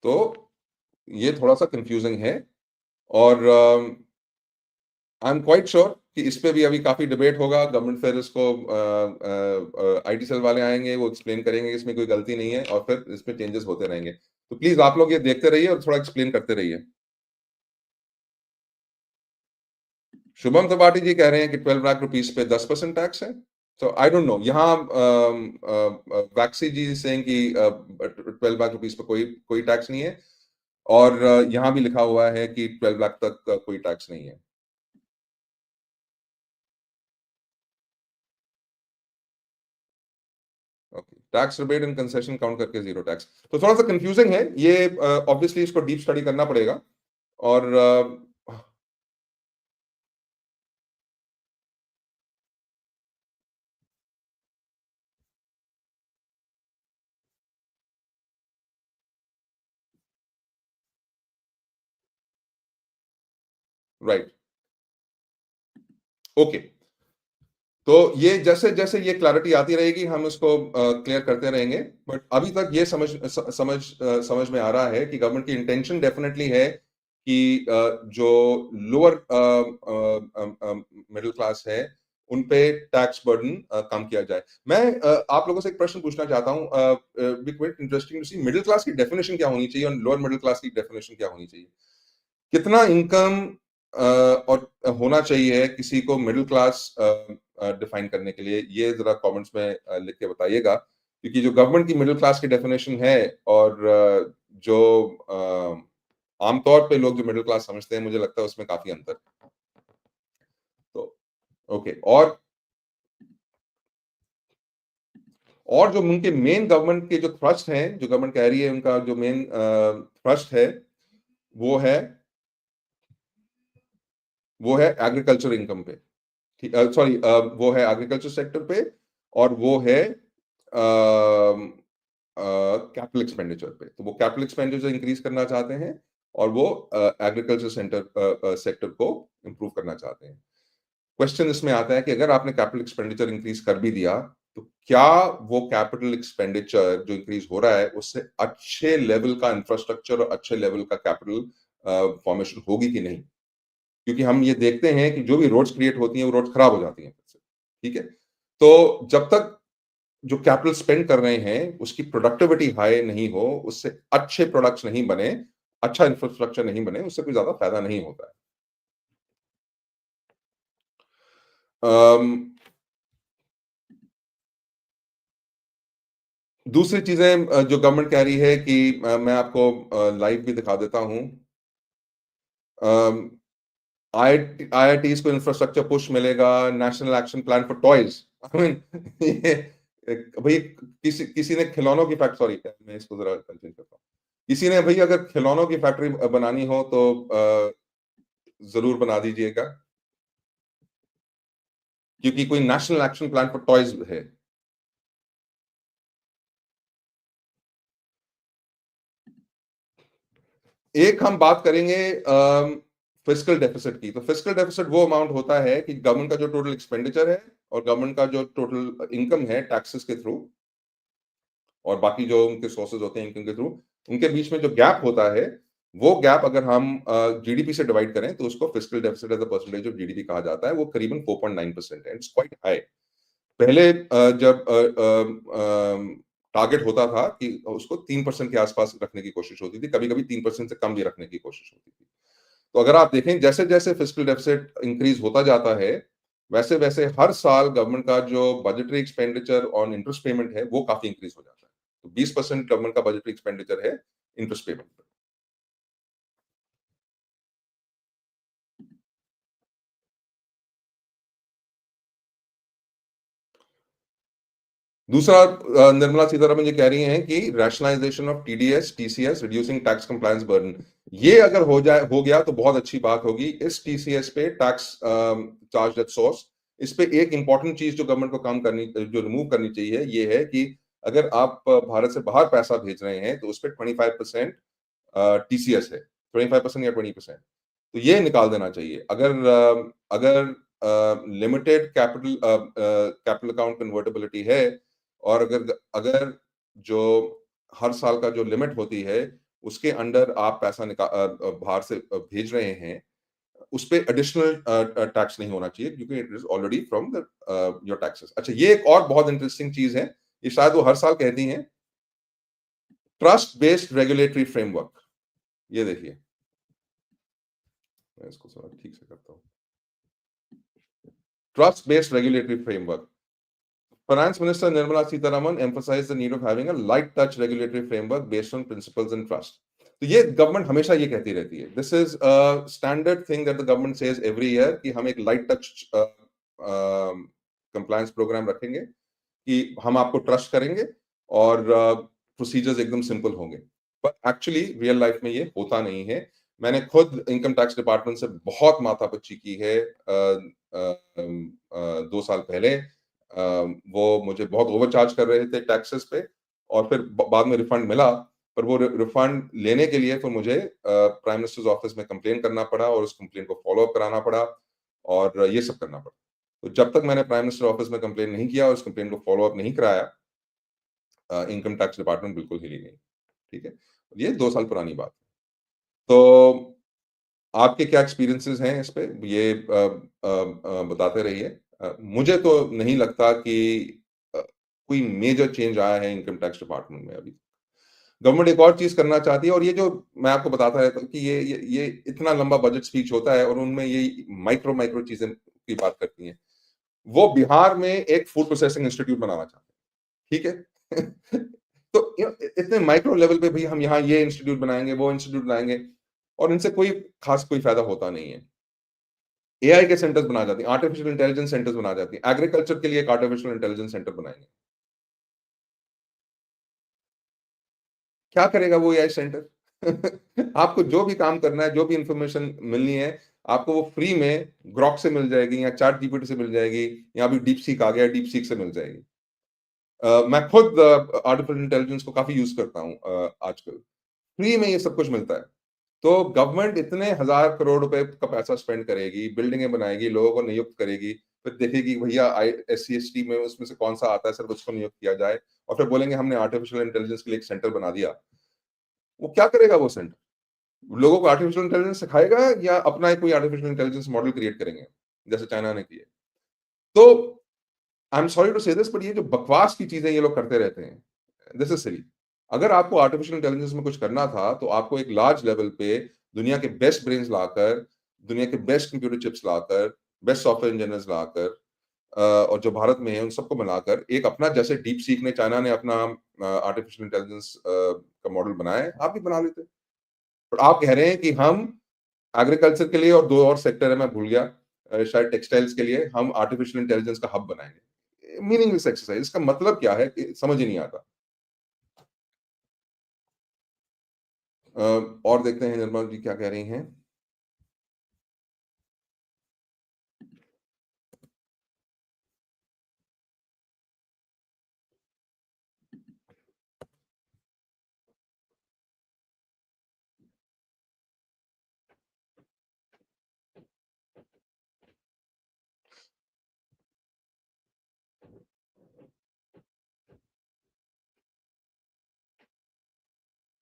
तो ये थोड़ा सा कंफ्यूजिंग है, और आई एम क्वाइट श्योर कि इस पे भी अभी काफी डिबेट होगा। गवर्नमेंट फिर इसको आईटी सेल वाले आएंगे, वो एक्सप्लेन करेंगे इसमें कोई गलती नहीं है, और फिर इसमें चेंजेस होते रहेंगे। तो प्लीज आप लोग ये देखते रहिए और थोड़ा एक्सप्लेन करते रहिए। शुभम त्रिपाठी जी कह रहे हैं कि 12 लाख रुपीस पे 10% टैक्स है। तो आई डोंट नो, यहाँ वैक्सी जी सेइंग कि 12 लाख रुपीस पे कोई कोई टैक्स नहीं है, और यहाँ भी लिखा हुआ है कि 12 लाख तक कोई टैक्स नहीं है। Okay, tax rebate and concession count करके जीरो टैक्स, तो थोड़ा सा कंफ्यूजिंग है ये। ऑब्वियसली इसको डीप स्टडी करना पड़ेगा। और राइट, ओके। तो ये जैसे जैसे ये क्लैरिटी आती रहेगी हम इसको क्लियर करते रहेंगे। बट अभी तक ये समझ में आ रहा है कि गवर्नमेंट की इंटेंशन डेफिनेटली है कि जो लोअर मिडिल क्लास है उन पे टैक्स बर्डन कम किया जाए। मैं आप लोगों से एक प्रश्न पूछना चाहता हूं, interesting to see middle class की डेफिनेशन क्या होनी चाहिए और लोअर मिडिल क्लास की डेफिनेशन क्या होनी चाहिए। कितना इनकम और होना चाहिए किसी को मिडिल क्लास डिफाइन करने के लिए, ये जरा कमेंट्स में लिख के बताइएगा। क्योंकि जो गवर्नमेंट की मिडिल क्लास की डेफिनेशन है और जो आमतौर पे लोग जो मिडिल क्लास समझते हैं, मुझे लगता है उसमें काफी अंतर है। तो ओके, और जो उनके मेन गवर्नमेंट के जो थ्रस्ट हैं, जो गवर्नमेंट कह रही है उनका जो मेन थ्रस्ट है वो है एग्रीकल्चर इनकम पे। सॉरी, वो है एग्रीकल्चर सेक्टर पे, और वो है कैपिटल एक्सपेंडिचर पे। तो वो कैपिटल एक्सपेंडिचर इंक्रीज करना चाहते हैं और वो एग्रीकल्चर सेक्टर को इंप्रूव करना चाहते हैं। क्वेश्चन इसमें आता है कि अगर आपने कैपिटल एक्सपेंडिचर इंक्रीज कर भी दिया, तो क्या वो कैपिटल एक्सपेंडिचर जो इंक्रीज हो रहा है उससे अच्छे लेवल का इंफ्रास्ट्रक्चर और अच्छे लेवल का कैपिटल फॉर्मेशन होगी कि नहीं। क्योंकि हम ये देखते हैं कि जो भी रोड्स क्रिएट होती हैं वो रोड्स खराब हो जाती हैं फिर से। ठीक है, तो जब तक जो कैपिटल स्पेंड कर रहे हैं उसकी प्रोडक्टिविटी हाई नहीं हो, उससे अच्छे प्रोडक्ट्स नहीं बने, अच्छा इंफ्रास्ट्रक्चर नहीं बने, उससे कोई ज्यादा फायदा नहीं होता है। दूसरी चीजें जो गवर्नमेंट कह रही है कि मैं आपको लाइव भी दिखा देता हूं। आईआईटीज को इंफ्रास्ट्रक्चर पुश मिलेगा, national action plan for toys. I mean ये भाई, किसी ने खिलौनों की फैक्ट्री, सॉरी मैं इसको जरा कंटिन्यू करता हूँ। किसी ने भाई अगर खिलौनों की फैक्ट्री बनानी हो तो जरूर बना दीजिएगा, क्योंकि कोई national action plan for toys है। एक हम बात करेंगे फिस्कल डेफिसिट की। तो फिस्कल डेफिसिट वो अमाउंट होता है कि गवर्नमेंट का जो टोटल एक्सपेंडिचर है और गवर्नमेंट का जो टोटल इनकम है टैक्सेस के थ्रू और बाकी जो उनके सोर्सेज होते हैं इनकम के थ्रू, उनके बीच में जो गैप होता है, वो गैप अगर हम जीडीपी से डिवाइड करें तो उसको fiscal deficit as a percentage of GDP कहा जाता है। वो करीबन 4.9% है। It's quite high. पहले जब टारगेट होता था कि उसको 3% के आसपास रखने की कोशिश होती थी, कभी-कभी 3% से कम भी रखने की कोशिश होती थी। तो अगर आप देखें जैसे-जैसे फिस्कल डेफिसिट इंक्रीज होता जाता है, वैसे-वैसे हर साल गवर्नमेंट का जो budgetary expenditure on interest payment है, वो काफी इंक्रीज हो जाता है। तो 20% गवर्नमेंट का बजटरी एक्सपेंडिचर है इंटरेस्ट पेमेंट पे। दूसरा, निर्मला सीतारमन जी कह रही हैं कि rationalisation of TDS, TCS, reducing tax compliance burden. ये अगर हो गया तो बहुत अच्छी बात होगी। इस टीसीएस पे टैक्स चार्ज एट सोर्स, इस पे एक इंपॉर्टेंट चीज जो गवर्नमेंट को काम करनी, जो रिमूव करनी चाहिए, ये है कि अगर आप भारत से बाहर पैसा भेज रहे हैं तो उस पर 25% टीसीएस है, 25% या 20%। तो ये निकाल देना चाहिए। अगर लिमिटेड कैपिटल अकाउंट कन्वर्टेबिलिटी है और अगर अगर जो हर साल का जो लिमिट होती है उसके अंडर आप पैसा बाहर से भेज रहे हैं, उस पे एडिशनल टैक्स नहीं होना चाहिए, क्योंकि it is already from the your taxes. अच्छा, ये एक और बहुत इंटरेस्टिंग चीज है, ये शायद वो हर साल कहती हैं ट्रस्ट बेस्ड रेगुलेटरी फ्रेमवर्क, ये देखिए, मैं इसको थोड़ा ठीक से करता हूं। Trust based regulatory framework, Finance Minister Nirmala Sitharaman emphasized the need of having a light touch regulatory framework based on principles and trust. तो ये गवर्नमेंट हमेशा ये कहती रहती है, this is a standard thing that the government says every year कि हम एक लाइट टच कंप्लायंस प्रोग्राम रखेंगे, कि हम आपको ट्रस्ट करेंगे और प्रोसीजर्स एकदम सिंपल होंगे। बट एक्चुअली रियल लाइफ में ये होता नहीं है। मैंने खुद इनकम टैक्स डिपार्टमेंट से बहुत माथापच्ची की है 2 साल पहले। वो मुझे बहुत ओवरचार्ज कर रहे थे टैक्सेस पे, और फिर बाद में रिफंड मिला, पर वो रिफंड लेने के लिए फिर मुझे प्राइम मिनिस्टर्स ऑफिस में कंप्लेन करना पड़ा और उस कंप्लेन को फॉलो अप कराना पड़ा और ये सब करना पड़ा। तो जब तक मैंने प्राइम मिनिस्टर ऑफिस में कंप्लेन नहीं किया और उस कंप्लेन को फॉलो अप नहीं कराया, इनकम टैक्स डिपार्टमेंट बिल्कुल हिली नहीं। ठीक है, ये 2 साल पुरानी बात है। तो आपके क्या एक्सपीरियंसेस हैं इस पे, ये बताते रहिए। मुझे तो नहीं लगता कि कोई मेजर चेंज आया है इनकम टैक्स डिपार्टमेंट में अभी। गवर्नमेंट एक और चीज करना चाहती है, और ये जो मैं आपको बताता रहता हूँ कि ये इतना लंबा बजट स्पीच होता है और उनमें ये माइक्रो माइक्रो चीजें की बात करती हैं। वो बिहार में एक फूड प्रोसेसिंग इंस्टीट्यूट बनाना चाहते हैं, ठीक है। तो इतने माइक्रो लेवल पे भी हम यहाँ ये इंस्टीट्यूट बनाएंगे, वो इंस्टीट्यूट बनाएंगे, और इनसे कोई खास कोई फायदा होता नहीं है। एआई के सेंटर्स बना जाती हैं, आर्टिफिशियल इंटेलिजेंस सेंटर्स बना जाती हैं। एग्रीकल्चर के लिए एक आर्टिफिशियल इंटेलिजेंस सेंटर बनाएंगे, क्या करेगा वो एआई सेंटर? आपको जो भी काम करना है, जो भी इंफॉर्मेशन मिलनी है, आपको वो फ्री में ग्रॉक से मिल जाएगी, या चैट जीपीटी से मिल जाएगी, या अभी डीप सीक आ गया, डीप सीक से मिल जाएगी। मैं खुद आर्टिफिशियल इंटेलिजेंस को काफी यूज करता हूँ आजकल। फ्री में ये सब कुछ मिलता है। तो गवर्नमेंट इतने हजार करोड़ रुपए का पैसा स्पेंड करेगी, बिल्डिंगें बनाएगी, लोगों को नियुक्त करेगी, फिर देखेगी भैया एससी एसटी में उसमें से कौन सा आता है, सिर्फ उसको नियुक्त किया जाए, और फिर बोलेंगे हमने आर्टिफिशियल इंटेलिजेंस के लिए एक सेंटर बना दिया। वो क्या करेगा वो सेंटर? लोगों को आर्टिफिशियल इंटेलिजेंस सिखाएगा, या अपना ही कोई आर्टिफिशियल इंटेलिजेंस मॉडल क्रिएट करेंगे, जैसे चाइना ने किया? तो आई एम सॉरी टू से दिस, बट ये जो बकवास की चीजें ये लोग करते रहते हैं, दिस इज सिली। अगर आपको आर्टिफिशियल इंटेलिजेंस में कुछ करना था, तो आपको एक लार्ज लेवल पे दुनिया के बेस्ट ब्रेन्स लाकर, दुनिया के बेस्ट कंप्यूटर चिप्स लाकर, बेस्ट सॉफ्टवेयर इंजीनियर्स लाकर, और जो भारत में है उन सबको मिलाकर एक अपना, जैसे डीप सीक ने, चाइना ने अपना आर्टिफिशियल इंटेलिजेंस का मॉडल बनाया है, आप भी बना लेते। और आप कह रहे हैं कि हम एग्रीकल्चर के लिए, और दो और सेक्टर है मैं भूल गया, शायद टेक्सटाइल्स के लिए हम आर्टिफिशियल इंटेलिजेंस का हब बनाएंगे। मीनिंगलेस एक्सरसाइज, इसका मतलब क्या है समझ ही नहीं आता। और देखते हैं निर्मला जी क्या कह रही हैं।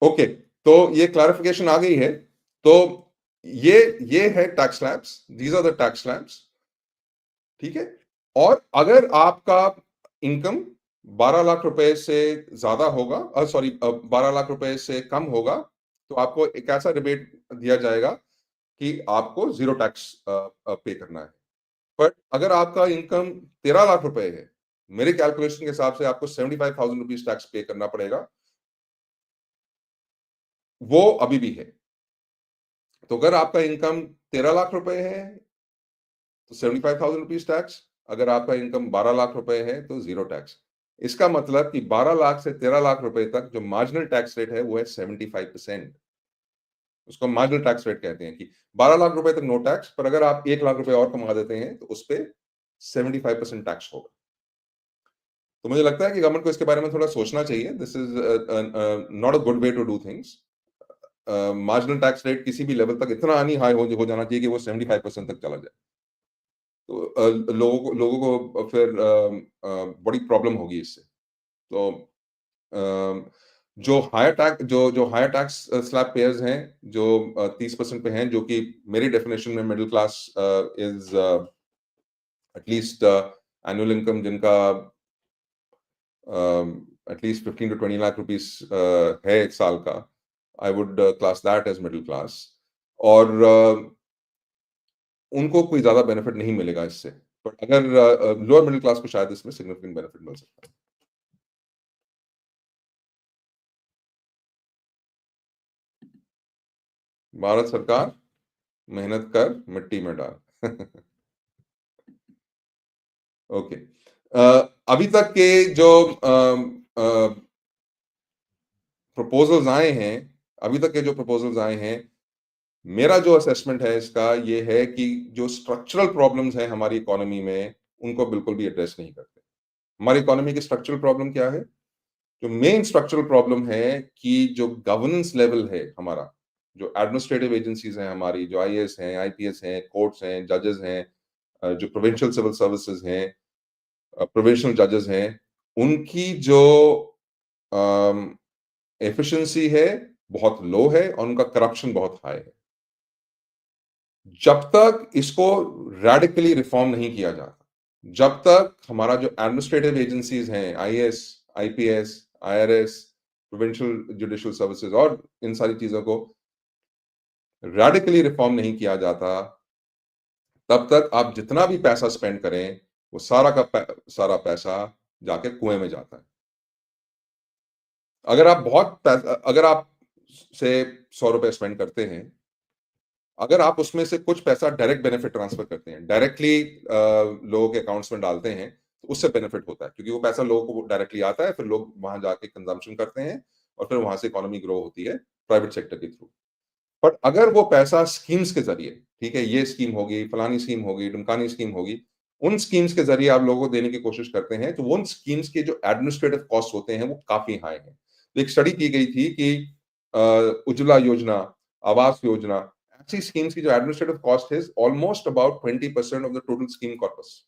ओके, तो ये क्लैरिफिकेशन आ गई है। तो ये है tax slabs, these are the tax slabs, ठीक है। और अगर आपका इनकम 12 लाख रुपए से ज्यादा होगा, सॉरी 12 लाख रुपए से कम होगा, तो आपको एक ऐसा रिबेट दिया जाएगा कि आपको जीरो टैक्स पे करना है। बट अगर आपका इनकम 13 लाख रुपए है, मेरे कैलकुलेशन के हिसाब से आपको 75,000 रुपीज टैक्स पे करना पड़ेगा। वो अभी भी है। तो अगर आपका इनकम 13 लाख रुपए है, तो 75,000 रुपीज टैक्स। अगर आपका इनकम 12 लाख रुपए है, तो जीरो टैक्स। इसका मतलब कि 12 लाख से 13 लाख रुपए तक जो मार्जिनल टैक्स रेट है वो है 75%। उसको मार्जिनल टैक्स रेट कहते हैं, कि 12 लाख रुपए तक नो टैक्स, पर अगर आप 1 लाख रुपए और कमा देते हैं, तो उस पे 75% टैक्स होगा। तो मुझे लगता है कि गवर्नमेंट को इसके बारे में थोड़ा सोचना चाहिए। This is not a good way to do things. Marginal tax rate किसी भी लेवल तक इतना नहीं हाई हो जाना चाहिए कि वो 75% तक चला जाए। तो लोगों को फिर बड़ी प्रॉब्लम होगी इससे। तो जो हायर टैक्स जो हायर टैक्स स्लैब पेयर्स हैं, जो 30% पे हैं, जो कि मेरी डेफिनेशन में middle class is at least annual income जिनका एटलीस्ट 15 to 20 लाख रुपीस है एक साल का, I would class that as middle class. और उनको कोई ज्यादा बेनिफिट नहीं मिलेगा इससे, बट अगर लोअर मिडिल क्लास को शायद इसमें सिग्निफिकेंट बेनिफिट मिल सकता है। भारत सरकार मेहनत कर मिट्टी में डाल। ओके। अभी तक के जो प्रपोजल्स आए हैं, अभी तक के जो प्रपोजल्स आए हैं, मेरा जो असेसमेंट है इसका ये है कि जो स्ट्रक्चरल प्रॉब्लम्स हैं हमारी इकोनॉमी में, उनको बिल्कुल भी एड्रेस नहीं करते। हमारी इकोनॉमी की स्ट्रक्चरल प्रॉब्लम क्या है? जो मेन स्ट्रक्चरल प्रॉब्लम है कि जो गवर्नेंस लेवल है हमारा, जो एडमिनिस्ट्रेटिव एजेंसीज हैं हमारी, जो आईएएस हैं, आईपीएस हैं, कोर्ट्स हैं, जजेस हैं, जो प्रोविंशियल सिविल सर्विसेज हैं, प्रोविंशियल जजेस हैं, उनकी जो एफिशिएंसी है बहुत लो है और उनका करप्शन बहुत हाई है। जब तक इसको रेडिकली रिफॉर्म नहीं किया जाता, जब तक हमारा जो एडमिनिस्ट्रेटिव एजेंसीज हैं, IAS, IPS, IRS, provincial judicial services और इन सारी चीजों को रेडिकली रिफॉर्म नहीं किया जाता, तब तक आप जितना भी पैसा स्पेंड करें, वो सारा का सारा पैसा जाके कुएं में जाता है। अगर आप से 100 रुपए स्पेंड करते हैं, अगर आप उसमें से कुछ पैसा डायरेक्ट बेनिफिट ट्रांसफर करते हैं, डायरेक्टली लोगों के अकाउंट्स में डालते हैं, तो उससे बेनिफिट होता है, क्योंकि वो पैसा लोगों को डायरेक्टली आता है, फिर लोग वहां जाके कंजम्पशन करते हैं और फिर वहां से इकोनॉमी ग्रो होती है प्राइवेट सेक्टर के थ्रू। बट अगर वो पैसा स्कीम्स के जरिए, ठीक है, ये स्कीम होगी, फलानी स्कीम होगी, ढुमकानी स्कीम होगी, उन स्कीम्स के जरिए आप लोगों को देने की कोशिश करते हैं, तो उन स्कीम्स के जो एडमिनिस्ट्रेटिव कॉस्ट होते हैं वो काफी हाई है। तो एक स्टडी की गई थी कि उज्ज्वला योजना, आवास योजना, ऐसी स्कीम्स की जो एडमिनिस्ट्रेटिव कॉस्ट है almost about 20% of the total scheme corpus.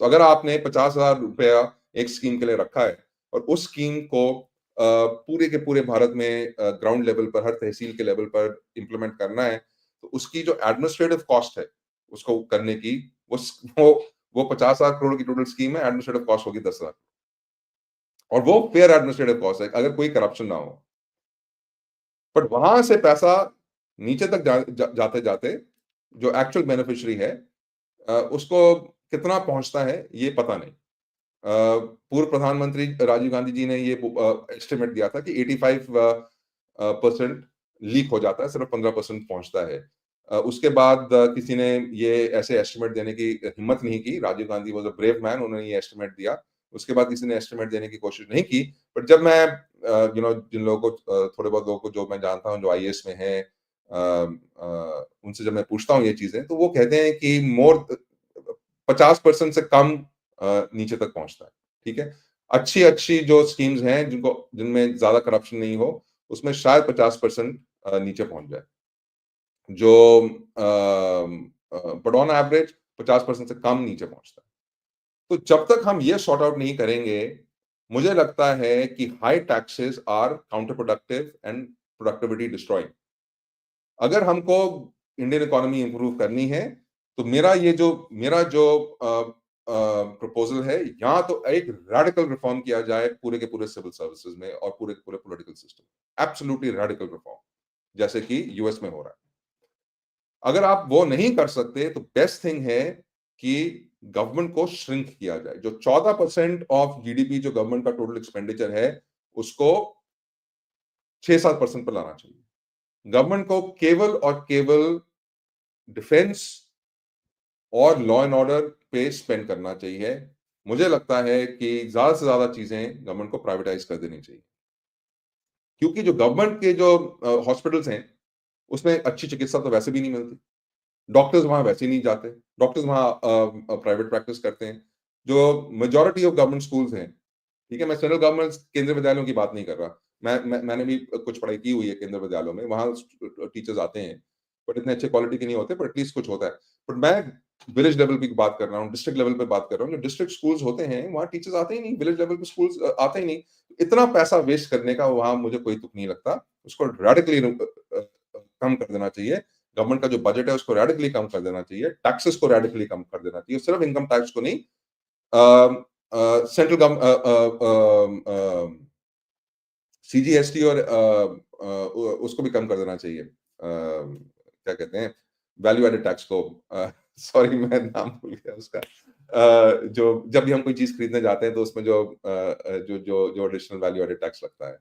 तो अगर आपने 50,000 रुपया एक स्कीम के लिए रखा है और उस स्कीम को पूरे के पूरे भारत में ग्राउंड लेवल पर, हर तहसील के लेवल पर इम्प्लीमेंट करना है, तो उसकी जो एडमिनिस्ट्रेटिव कॉस्ट है उसको करने की, वो वो 50,000 करोड़ की टोटल स्कीम है, एडमिनिस्ट्रेटिव कॉस्ट होगी 10,000, और वो फेयर एडमिनिस्ट्रेटिव कॉस्ट है अगर कोई करप्शन ना हो। बट वहां से पैसा नीचे तक जाते जाते जो एक्चुअल बेनिफिशियरी है उसको कितना पहुंचता है ये पता नहीं। पूर्व प्रधानमंत्री राजीव गांधी जी ने ये एस्टिमेट दिया था कि 85% लीक हो जाता है, सिर्फ 15% पहुंचता है। उसके बाद किसी ने ये ऐसे एस्टिमेट देने की हिम्मत नहीं की। Rajiv Gandhi was a brave man, उन्होंने ये एस्टिमेट दिया। उसके बाद किसी ने एस्टिमेट देने की कोशिश नहीं की। बट जब मैं जिन लोगों को, थोड़े बहुत लोगों को जो मैं जानता हूँ जो आईएएस में है, उनसे जब मैं पूछता हूँ ये चीजें, तो वो कहते हैं कि 50% से कम नीचे तक पहुंचता है। ठीक है, अच्छी अच्छी जो स्कीम्स हैं जिनमें ज्यादा करप्शन नहीं हो, उसमें शायद 50% नीचे पहुंच जाए, जो बट ऑन एवरेज 50% से कम नीचे पहुंचता है। तो जब तक हम ये सॉर्ट आउट नहीं करेंगे, मुझे लगता है कि high taxes are counter productive and productivity destroying. अगर हमको इंडियन इकोनॉमी इंप्रूव करनी है, तो मेरा जो प्रपोजल है, या तो एक रेडिकल रिफॉर्म किया जाए पूरे के पूरे सिविल सर्विसेज में और पूरे के पूरे political system, absolutely radical reform, जैसे कि यूएस में हो रहा है। अगर आप वो नहीं कर सकते, तो बेस्ट थिंग है कि गवर्नमेंट को श्रिंक किया जाए। जो 14% ऑफ जीडीपी जो गवर्नमेंट का टोटल एक्सपेंडिचर है, उसको 6-7% पर लाना चाहिए। गवर्नमेंट को केवल और केवल डिफेंस और लॉ एंड ऑर्डर पे स्पेंड करना चाहिए। मुझे लगता है कि ज्यादा से ज्यादा चीजें गवर्नमेंट को प्राइवेटाइज कर देनी चाहिए, क्योंकि जो गवर्नमेंट के जो हॉस्पिटल्स हैं, उसमें अच्छी चिकित्सा तो वैसे भी नहीं मिलती। डॉक्टर्स वहां वैसे ही नहीं जाते। डॉक्टर्स वहां प्राइवेट प्रैक्टिस करते हैं। जो मेजोरिटी ऑफ गवर्नमेंट स्कूल्स हैं, ठीक है, मैं सेंट्रल गवर्नमेंट केंद्रीय विद्यालयों की बात नहीं कर रहा। मैंने भी कुछ पढ़ाई की हुई है केंद्रीय विद्यालयों में, वहां टीचर्स आते हैं, बट इतने अच्छे क्वालिटी के नहीं होते, पर एटलीस्ट कुछ होता है। बट मैं विलेज लेवल की बात कर रहा हूँ, डिस्ट्रिक्ट लेवल पे बात कर रहा हूँ। जो डिस्ट्रिक्ट स्कूल्स होते हैं, वहाँ टीचर्स आते ही नहीं, विलेज लेवल पे स्कूल्स आते ही नहीं। इतना पैसा वेस्ट करने का वहां मुझे कोई तुक नहीं लगता। उसको रेडिकली कम कर देना चाहिए। गवर्नमेंट का जो बजट है उसको रेडिकली कम कर देना चाहिए, टैक्सेस को रेडिकली कम कर देना चाहिए, सिर्फ इनकम टैक्स को नहीं, सेंट्रल सीजीएसटी और उसको भी कम कर देना चाहिए। क्या कहते हैं, वैल्यू एडेड टैक्स को, सॉरी मैं नाम भूल गया उसका। जो जब भी हम कोई चीज खरीदने जाते हैं तो उसमें जो एडिशनल वैल्यू एडेड टैक्स लगता है,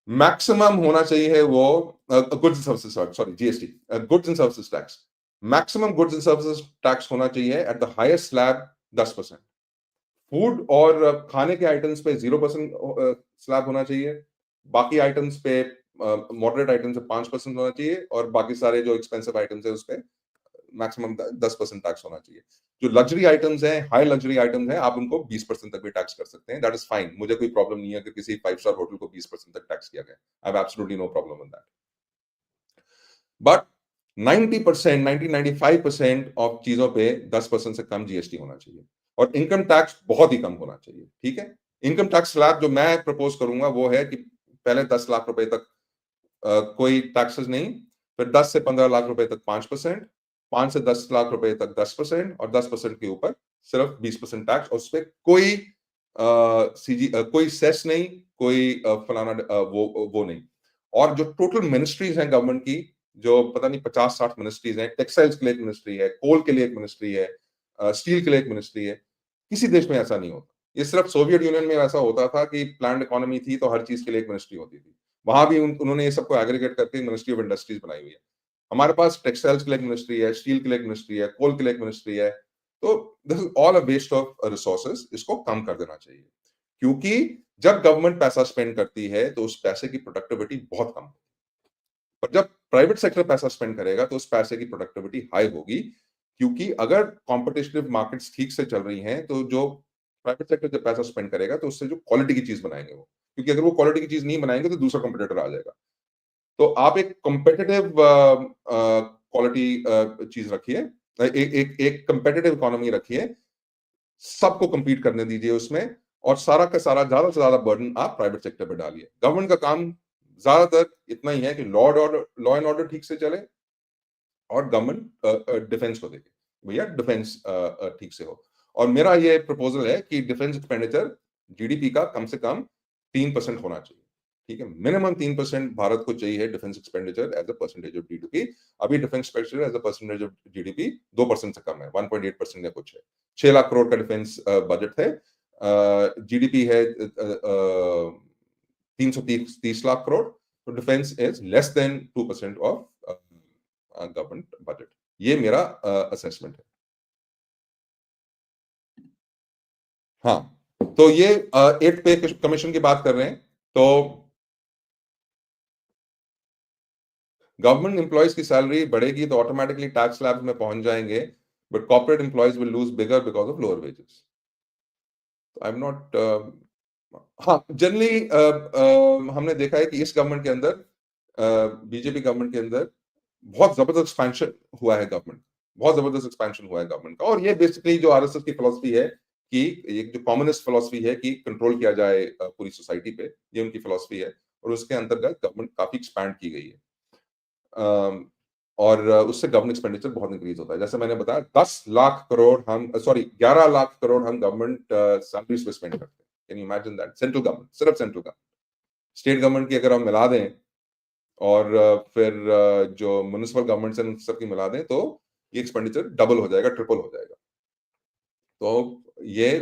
मैक्सिमम होना चाहिए वो goods and services, sorry GST, goods and services tax. Maximum goods and services tax होना चाहिए at the highest slab 10%। Food और खाने के आइटम्स पे 0% स्लैब होना चाहिए। बाकी आइटम्स पे, मॉडरेट आइटम्स पे 5% होना चाहिए, और बाकी सारे जो एक्सपेंसिव आइटम्स है उस पे मैक्सिमम 10% टैक्स होना चाहिए। जो लग्जरी आइटम्स हैं, हाई लग्जरी आइटम्स हैं, आप उनको 20% तक भी टैक्स कर सकते हैं। दैट इज फाइन, मुझे कोई प्रॉब्लम नहीं है कि किसी 5 स्टार होटल को 20% तक टैक्स किया गया। I have absolutely no problem in that. But 90%, 90-95% ऑफ चीजों पे 10% से कम जीएसटी होना चाहिए, और इनकम टैक्स बहुत ही कम होना चाहिए। ठीक है, इनकम टैक्स स्लैब जो मैं प्रपोज करूंगा वो है कि पहले 10 लाख रुपए तक कोई टैक्सेस नहीं, फिर 10 से 15 लाख रुपए तक 5%, 5 से 10 लाख रुपए तक 10%, और 10% के ऊपर सिर्फ 20% टैक्स, और उस पर कोई कोई सेस नहीं, कोई फलाना वो नहीं। और जो टोटल मिनिस्ट्रीज हैं गवर्नमेंट की, जो पता नहीं 50-60 मिनिस्ट्रीज हैं, टेक्सटाइल्स के लिए एक मिनिस्ट्री है, कोल के लिए एक मिनिस्ट्री है, स्टील के लिए एक मिनिस्ट्री है, किसी देश में ऐसा नहीं होता। ये सिर्फ सोवियत यूनियन में ऐसा होता था कि प्लान्ड इकोनॉमी थी तो हर चीज के लिए एक मिनिस्ट्री होती थी। वहां भी उन्होंने ये सबको एग्रीगेट करके मिनिस्ट्री ऑफ इंडस्ट्रीज बनाई हुई है। हमारे पास टेक्सटाइल्स के लिए एक मिनिस्ट्री है, स्टील के लिए एक मिनिस्ट्री है, कोल के लिए एक मिनिस्ट्री है। तो this is all a waste of resources, इसको कम कर देना चाहिए। क्योंकि जब गवर्नमेंट पैसा स्पेंड करती है तो उस पैसे की प्रोडक्टिविटी बहुत कम, पर जब प्राइवेट सेक्टर पैसा स्पेंड करेगा तो उस पैसे की प्रोडक्टिविटी हाई होगी। क्योंकि अगर कॉम्पिटिटिव मार्केट्स ठीक से चल रही हैं तो जो प्राइवेट सेक्टर जब पैसा स्पेंड करेगा तो उससे जो क्वालिटी की चीज बनाएंगे वो, क्योंकि अगर वो क्वालिटी की चीज नहीं बनाएंगे तो दूसरा कंपटीटर आ जाएगा। तो आप एक कॉम्पिटिटिव क्वालिटी चीज रखिए, एक कंपेटिटिव इकोनॉमी रखिए, सबको compete करने दीजिए उसमें, और सारा का सारा ज्यादा से ज्यादा बर्डन आप प्राइवेट सेक्टर पे डालिए। गवर्नमेंट का काम ज्यादातर इतना ही है कि लॉ एंड ऑर्डर ठीक से चले, और गवर्नमेंट डिफेंस को देखे, भैया डिफेंस ठीक से हो। और मेरा ये प्रपोजल है कि डिफेंस एक्सपेंडिचर जीडीपी का कम से कम 3% होना चाहिए। ठीक है, मिनिमम 3% भारत को चाहिए defence expenditure as a percentage of GDP. अभी defence expenditure as a percentage of GDP 2% से कम है, 1.8% या कुछ है। 6 लाख करोड़ का डिफेंस बजट है, जीडीपी है 330 लाख करोड़, तो defence is less than 2% of government budget. ये मेरा असेसमेंट है। हाँ, तो ये 8th पे कमीशन की बात कर रहे हैं। तो गवर्नमेंट एम्प्लॉयज की सैलरी बढ़ेगी तो ऑटोमेटिकली टैक्स स्लैब में पहुंच जाएंगे, but corporate employees will lose bigger because of lower wages. I am not, हाँ जनरली हमने देखा है कि इस गवर्नमेंट के अंदर, बीजेपी गवर्नमेंट के अंदर बहुत जबरदस्त एक्सपेंशन हुआ है गवर्नमेंट, बहुत जबरदस्त एक्सपेंशन हुआ है गवर्नमेंट का। और ये बेसिकली जो आरएसएस की फिलॉसफी है कि एक जो कम्युनिस्ट फिलॉसफी है कि कंट्रोल किया जाए पूरी सोसाइटी पे, ये उनकी फिलॉसफी है, और उसके अंतर्गत गवर्नमेंट काफी एक्सपैंड की गई है। और उससे गवर्नमेंट एक्सपेंडिचर बहुत इंक्रीज होता है। जैसे मैंने बताया 10 लाख करोड़ हम, सॉरी 11 लाख करोड़ हम गवर्नमेंट सैलरीज पे स्पेंड करते हैं। Can you imagine that? Central government, सिर्फ सेंट्रल गवर्नमेंट। स्टेट गवर्नमेंट की अगर हम मिला दें और फिर जो म्युनिसिपल गवर्नमेंट्स हैं उन सबकी मिला दें तो ये एक्सपेंडिचर डबल हो जाएगा, ट्रिपल हो जाएगा। तो ये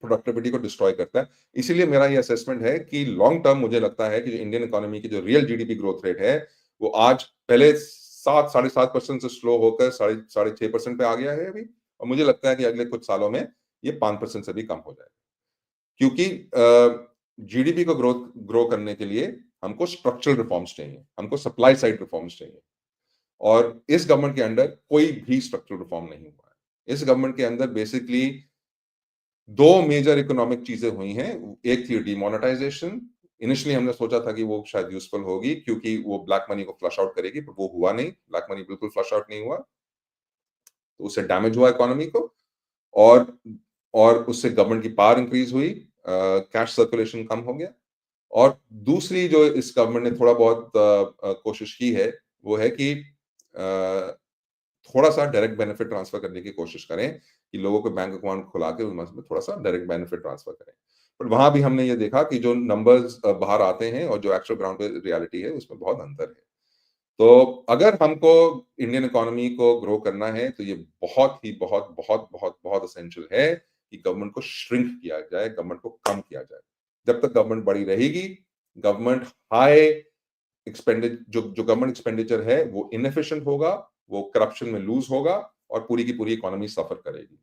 प्रोडक्टिविटी को डिस्ट्रॉय करता है। इसीलिए मेरा ये असेसमेंट है कि लॉन्ग टर्म मुझे लगता है कि जो इंडियन इकोनॉमी की जो रियल जीडीपी ग्रोथ रेट है वो आज पहले 7-7.5% से स्लो होकर 6.5% पे आ गया है अभी, और मुझे लगता है कि अगले कुछ सालों में ये 5% से भी कम हो जाएगा। क्योंकि जीडीपी को ग्रो करने के लिए हमको स्ट्रक्चरल रिफॉर्म्स चाहिए, हमको सप्लाई साइड रिफॉर्म्स चाहिए, और इस गवर्नमेंट के अंडर कोई भी स्ट्रक्चरल रिफॉर्म नहीं हुआ है। इस गवर्नमेंट के अंदर बेसिकली दो मेजर इकोनॉमिक चीजें हुई हैं। एक थी डिमोनेटाइजेशन। इनिशियली हमने सोचा था कि वो शायद यूजफुल होगी क्योंकि वो ब्लैक मनी को फ्लश आउट करेगी, पर वो हुआ नहीं। ब्लैक मनी बिल्कुल फ्लश आउट नहीं हुआ, तो उससे डैमेज हुआ इकोनॉमी को, और और उससे गवर्नमेंट की पावर इंक्रीज हुई, कैश सर्कुलेशन कम हो गया। और दूसरी जो इस गवर्नमेंट ने थोड़ा बहुत कोशिश की है वो है कि थोड़ा सा डायरेक्ट बेनिफिट ट्रांसफर करने की कोशिश करें, कि लोगों को बैंक अकाउंट खुला के उसमें थोड़ा सा डायरेक्ट बेनिफिट ट्रांसफर करें। बट वहां भी हमने ये देखा कि जो नंबर्स बाहर आते हैं और जो एक्चुअल ग्राउंड पे रियलिटी है उसमें बहुत अंतर है। तो अगर हमको इंडियन इकोनॉमी को ग्रो करना है तो ये बहुत ही बहुत बहुत बहुत बहुत असेंशियल है कि गवर्नमेंट को श्रिंक किया जाए, गवर्नमेंट को कम किया जाए। जब तक गवर्नमेंट बड़ी रहेगी, गवर्नमेंट हाई एक्सपेंडिचर जो गवर्नमेंट एक्सपेंडिचर है वो इनएफिशिएंट होगा, वो करप्शन में लूज होगा और पूरी की पूरी इकोनॉमी सफर करेगी।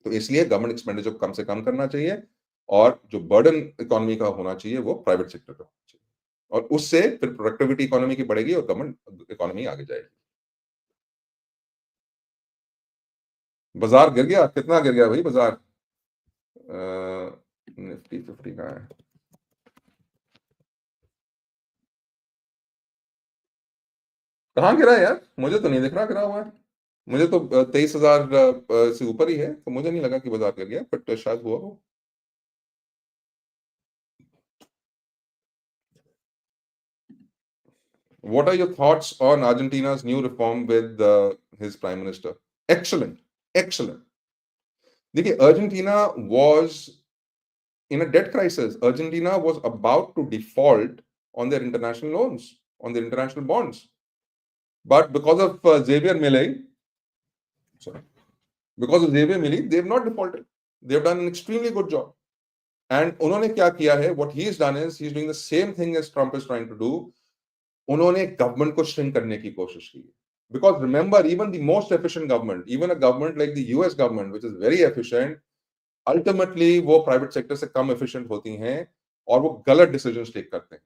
तो इसलिए गवर्नमेंट एक्सपेंडिचर को कम से कम करना चाहिए और जो बर्डन इकोनॉमी का होना चाहिए वो प्राइवेट सेक्टर का होना चाहिए। और उससे फिर प्रोडक्टिविटी इकोनॉमी की बढ़ेगी और गवर्नमेंट इकोनॉमी आगे जाएगी। बाजार गिर गया, कितना गिर गया भाई बाजार? निफ्टी 50 का है। कहाँ गिरा है यार? मुझे तो नहीं दिख रहा गिरा हुआ है। मुझे तो 23,000 से ऊपर ही है, तो मुझे नहीं लगा कि बाजार गिर गया, बट शायद हुआ हो। What are your thoughts on Argentina's new reform with his prime minister? Excellent, excellent. देखिए, Argentina was in a debt crisis. Argentina was about to default on their international loans, on their international bonds. But because of Xavier Milei, sorry, because of Xavier Milei, they've not defaulted. They've done an extremely good job. And उन्होंने क्या किया है? What he's done is he's doing the same thing as Trump is trying to do. उन्होंने government को shrink करने की कोशिश की है। Because remember, even the most efficient government, even a government like the US government, which is very efficient, ultimately वो private sector से कम efficient होती हैं और वो गलत डिसीजन टेक करते हैं।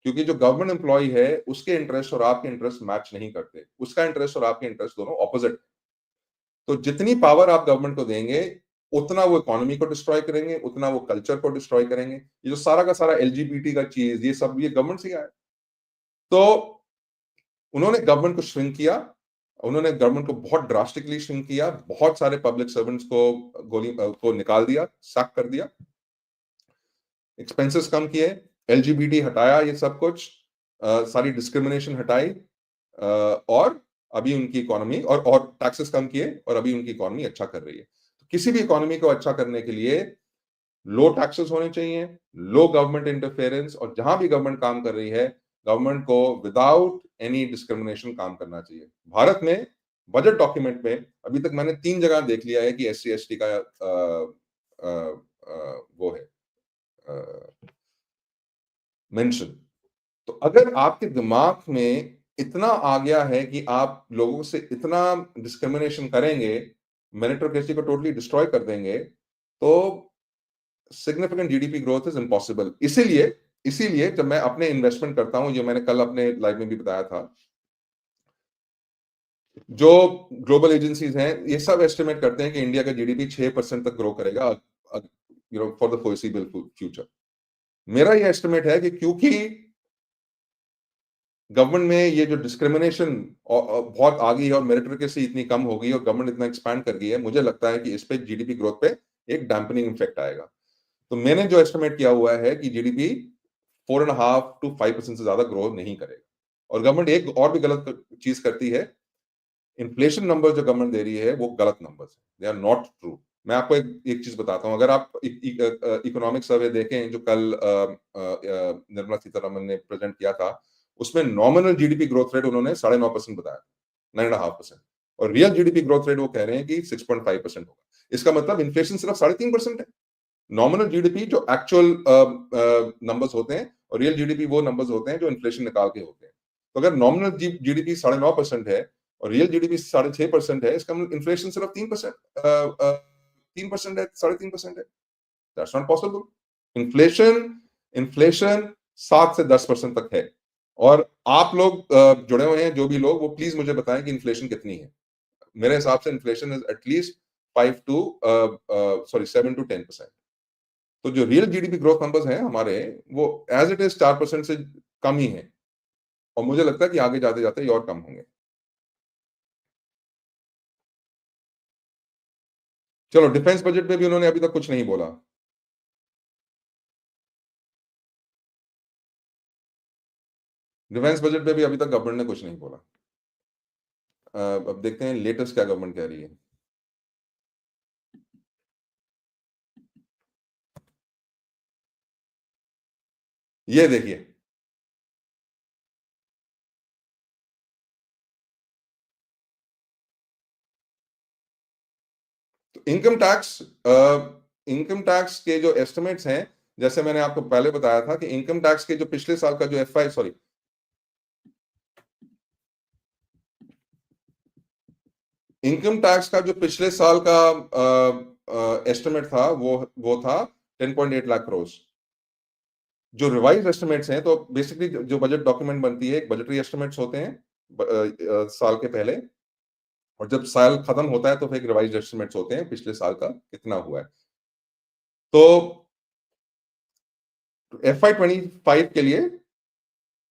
क्योंकि जो गवर्नमेंट एम्प्लॉय है उसके इंटरेस्ट और आपके इंटरेस्ट मैच नहीं करते, उसका इंटरेस्ट और आपके इंटरेस्ट दोनों ऑपोजिट। तो जितनी पावर आप गवर्नमेंट को देंगे उतना वो इकोनॉमी को डिस्ट्रॉय करेंगे, उतना वो कल्चर को डिस्ट्रॉय करेंगे। ये जो सारा का सारा एलजीबीटी का चीज, ये सब ये गवर्नमेंट से आया। तो उन्होंने गवर्नमेंट को श्रिंक किया, उन्होंने गवर्नमेंट को बहुत ड्रास्टिकली श्रिंक किया, बहुत सारे पब्लिक सर्वेंट्स को गोली को निकाल दिया, सैक कर दिया, एक्सपेंसेस कम किए, एलजीबीटी हटाया, ये सब कुछ सारी डिस्क्रिमिनेशन हटाई, और अभी उनकी इकोनॉमी और टैक्सेस कम किए और अभी उनकी इकोनॉमी अच्छा कर रही है। तो किसी भी इकोनॉमी को अच्छा करने के लिए लो टैक्सेस होने चाहिए, लो गवर्नमेंट इंटरफेरेंस, और जहां भी गवर्नमेंट काम कर रही है गवर्नमेंट को विदाउट एनी डिस्क्रिमिनेशन काम करना चाहिए। भारत में बजट डॉक्यूमेंट में अभी तक मैंने 3 जगह देख लिया है कि एससी एसटी का वो है मेंशन। तो अगर आपके दिमाग में इतना आ गया है कि आप लोगों से इतना डिस्क्रिमिनेशन करेंगे, मेरिटोक्रेसी को टोटली डिस्ट्रॉय कर देंगे, तो significant GDP growth is impossible. इसीलिए इसीलिए जब मैं अपने इन्वेस्टमेंट करता हूं, जो मैंने कल अपने लाइव में भी बताया था, जो ग्लोबल एजेंसीज हैं ये सब एस्टिमेट करते हैं कि इंडिया का जीडीपी 6% तक ग्रो करेगा फॉर द फोर्सिबल फ्यूचर। मेरा ये एस्टिमेट है कि क्योंकि गवर्नमेंट में ये जो डिस्क्रिमिनेशन बहुत आ गई है और मेरिटोक्रेसी इतनी कम हो गई और गवर्नमेंट इतना एक्सपैंड कर गई है, मुझे लगता है कि इस पे जीडीपी ग्रोथ पे एक डैम्पनिंग इफेक्ट आएगा। तो मैंने जो एस्टिमेट किया हुआ है कि जीडीपी 4.5 to 5% से ज्यादा ग्रो नहीं करेगा। और गवर्नमेंट एक और भी गलत चीज करती है, इन्फ्लेशन नंबर जो गवर्नमेंट दे रही है वो गलत नंबर्स है, दे आर नॉट ट्रू। मैं आपको एक चीज बताता हूं, अगर आप इकोनॉमिक सर्वे देखें जो कल निर्मला सीतारमन ने प्रेजेंट किया था, उसमें नॉमिनल जीडीपी ग्रोथ रेट उन्होंने 9.5% बताया, 9.5%, और रियल जीडीपी ग्रोथ रेट वो कह रहे हैं कि 6.5% होगा। इसका मतलब इन्फ्लेशन सिर्फ 3.5% है। नॉमिनल जीडीपी जो एक्चुअल नंबर्स होते हैं और रियल जीडीपी वो नंबर्स होते हैं जो इन्फ्लेशन निकाल के होते हैं। तो अगर नॉमिनल जीडीपी 9.5% है और रियल जीडीपी 6.5% है, इसका मतलब इन्फ्लेशन सिर्फ 3% 3% है, 3.5% है। That's not possible. Inflation inflation 7 से 10% तक है। और आप लोग जुड़े हुए हैं जो भी लोग, वो प्लीज मुझे बताएं कि इन्फ्लेशन कितनी है। मेरे हिसाब से इन्फ्लेशन इज एटलीस्ट 7 to 10%। तो जो रियल जीडीपी ग्रोथ नंबर्स हैं हमारे, वो एज इट इज 4% से कम ही है, और मुझे लगता है कि आगे जाते जाते ये और कम होंगे। चलो, डिफेंस बजट पे भी उन्होंने अभी तक कुछ नहीं बोला। डिफेंस बजट पे भी अभी तक गवर्नमेंट ने कुछ नहीं बोला। अब देखते हैं लेटेस्ट क्या गवर्नमेंट कह रही है। ये देखिए, तो इनकम टैक्स के जो एस्टिमेट्स हैं, जैसे मैंने आपको पहले बताया था कि इनकम टैक्स के जो पिछले साल का जो एफआई सॉरी इनकम टैक्स का जो पिछले साल का एस्टिमेट था वो था 10.8 लाख करोड़। जो रिवाइज एस्टिमेट्स हैं, तो बेसिकली जो बजट डॉक्यूमेंट बनती है, एक बजटरी एस्टिमेट्स होते हैं साल के पहले, और जब साल खत्म होता है तो फिर रिवाइज एस्टिमेट्स होते हैं पिछले साल का कितना हुआ है। तो FY25 के लिए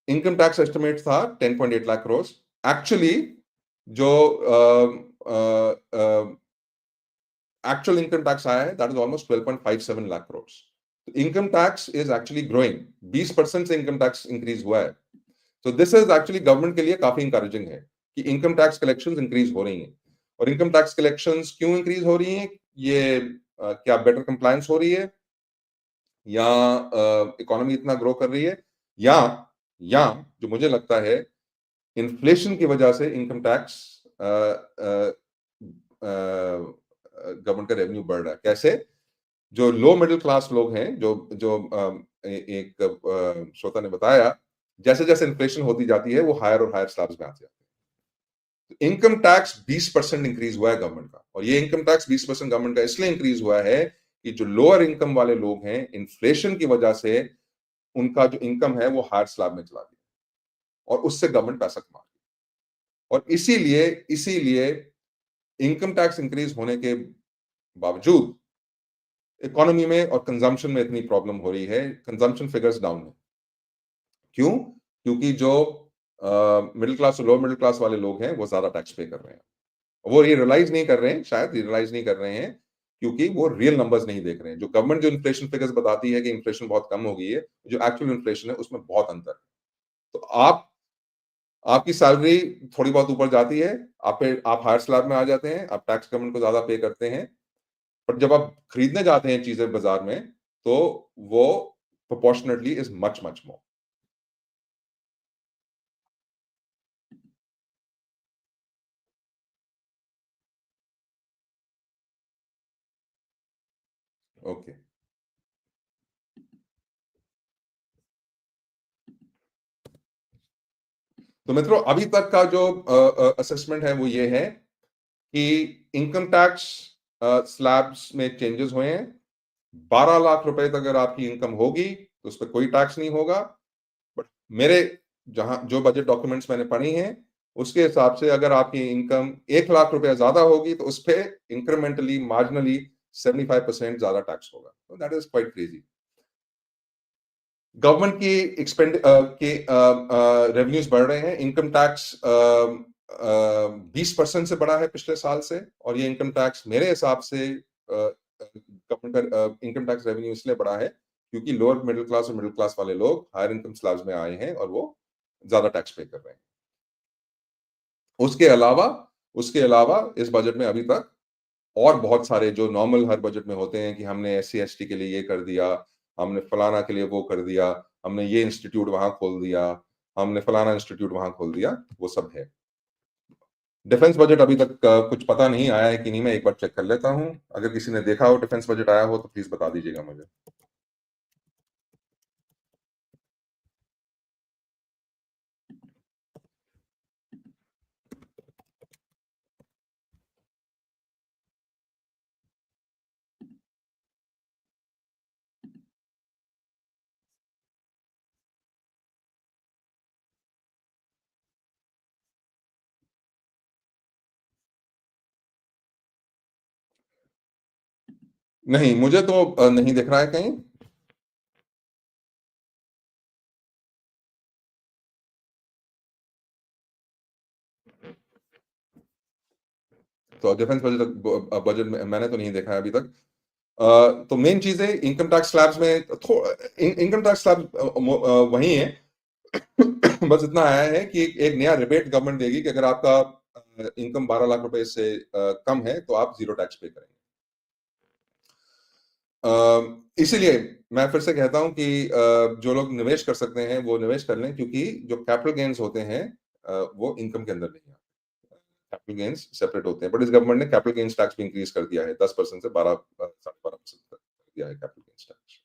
इनकम टैक्स एस्टिमेट था 10.8 लाख करोड़। एक्चुअली जो एक्चुअल इनकम टैक्स आया है, that is almost 12.57 lakh crore. Income tax is actually growing, 20% से इनकम टैक्स इंक्रीज हुआ है। तो दिस इज एक्चुअली गवर्नमेंट के लिए काफी इंकरेजिंग है कि इनकम टैक्स कलेक्शंस इंक्रीज हो रही हैं। और इनकम टैक्स कलेक्शंस क्यों इंक्रीज हो रही हैं? ये क्या बेटर कंप्लायंस हो रही है, या इकोनॉमी इतना ग्रो कर रही है, या जो मुझे लगता है इन्फ्लेशन की वजह से इनकम टैक्स गवर्नमेंट का रेवेन्यू बढ़ रहा है। कैसे? जो लो मिडिल क्लास लोग हैं, जो जो एक श्रोता ने बताया, जैसे जैसे इन्फ्लेशन होती जाती है वो हायर और हायर स्लैब्स में आते जाते हैं। इनकम टैक्स 20% इंक्रीज हुआ है गवर्नमेंट का, और ये इनकम टैक्स 20% गवर्नमेंट का इसलिए इंक्रीज हुआ है कि जो लोअर इनकम वाले लोग हैं, इन्फ्लेशन की वजह से उनका जो इनकम है वो हायर स्लैब में चला गया, और उससे गवर्नमेंट पैसा कमा रही है। और इसीलिए इनकम टैक्स इंक्रीज होने के बावजूद इकोनॉमी में और कंजम्पशन में इतनी प्रॉब्लम हो रही है, कंजम्पशन फिगर्स डाउन है। क्यों? क्योंकि जो मिडिल क्लास और लो मिडिल क्लास वाले लोग हैं वो ज्यादा टैक्स पे कर रहे हैं। वो ये रियलाइज नहीं कर रहे हैं, शायद रियलाइज नहीं कर रहे हैं, क्योंकि वो रियल नंबर्स नहीं देख रहे हैं। जो गवर्नमेंट जो इन्फ्लेशन फिगर्स बताती है कि इन्फ्लेशन बहुत कम हो गई है, जो एक्चुअल इन्फ्लेशन है उसमें बहुत अंतर है। तो आपकी सैलरी थोड़ी बहुत ऊपर जाती है, आप हायर स्लैब में आ जाते हैं, आप टैक्स गवर्नमेंट को ज्यादा पे करते हैं। बट जब आप खरीदने जाते हैं चीजें बाजार में, तो वो proportionately is much much more. Okay, तो मित्रों, अभी तक का जो असेसमेंट है वो ये है कि इनकम टैक्स स्लैब्स में चेंजेस हुए हैं। 12 लाख रुपए तक अगर आपकी इनकम होगी तो उस पर कोई टैक्स नहीं होगा। बट मेरे जहां जो बजट डॉक्यूमेंट्स मैंने पढ़ी हैं, उसके हिसाब से अगर आपकी इनकम 1 लाख रुपया ज्यादा होगी तो उस पर इंक्रीमेंटली मार्जिनली 75% ज्यादा टैक्स होगा। That is quite crazy. Government की के रेवेन्यूज बढ़ रहे हैं। इनकम टैक्स 20% से बढ़ा है पिछले साल से, और ये इनकम टैक्स मेरे हिसाब से गवर्नमेंट का इनकम टैक्स रेवेन्यू इसलिए बढ़ा है क्योंकि लोअर मिडिल क्लास और मिडिल क्लास वाले लोग हायर इनकम स्लैब्स में आए हैं और वो ज्यादा टैक्स पे कर रहे हैं। उसके अलावा इस बजट में अभी तक और बहुत सारे जो नॉर्मल हर बजट में होते हैं कि हमने SC ST के लिए ये कर दिया, हमने फलाना के लिए वो कर दिया, हमने ये इंस्टीट्यूट वहां खोल दिया, हमने फलाना इंस्टीट्यूट वहां खोल दिया, वो सब है। डिफेंस बजट अभी तक कुछ पता नहीं आया है कि नहीं, मैं एक बार चेक कर लेता हूं। अगर किसी ने देखा हो डिफेंस बजट आया हो तो प्लीज बता दीजिएगा मुझे। नहीं, मुझे तो नहीं दिख रहा है कहीं। तो डिफेंस बजट में मैंने तो नहीं देखा है अभी तक। तो मेन चीज है इनकम टैक्स स्लैब्स में इनकम टैक्स स्लैब वही है। बस इतना आया है कि एक नया रिबेट गवर्नमेंट देगी कि अगर आपका इनकम 12 लाख रुपए से कम है तो आप जीरो टैक्स पे करेंगे। इसीलिए मैं फिर से कहता हूं कि जो लोग निवेश कर सकते हैं वो निवेश कर लें, क्योंकि जो कैपिटल गेन्स होते हैं वो इनकम के अंदर नहीं आते। कैपिटल गेन्स सेपरेट होते हैं, बट इस गवर्नमेंट ने कैपिटल गेन्स टैक्स भी इंक्रीज कर दिया है, 10% से 12.5% तक कर दिया है कैपिटल गेन्स टैक्स।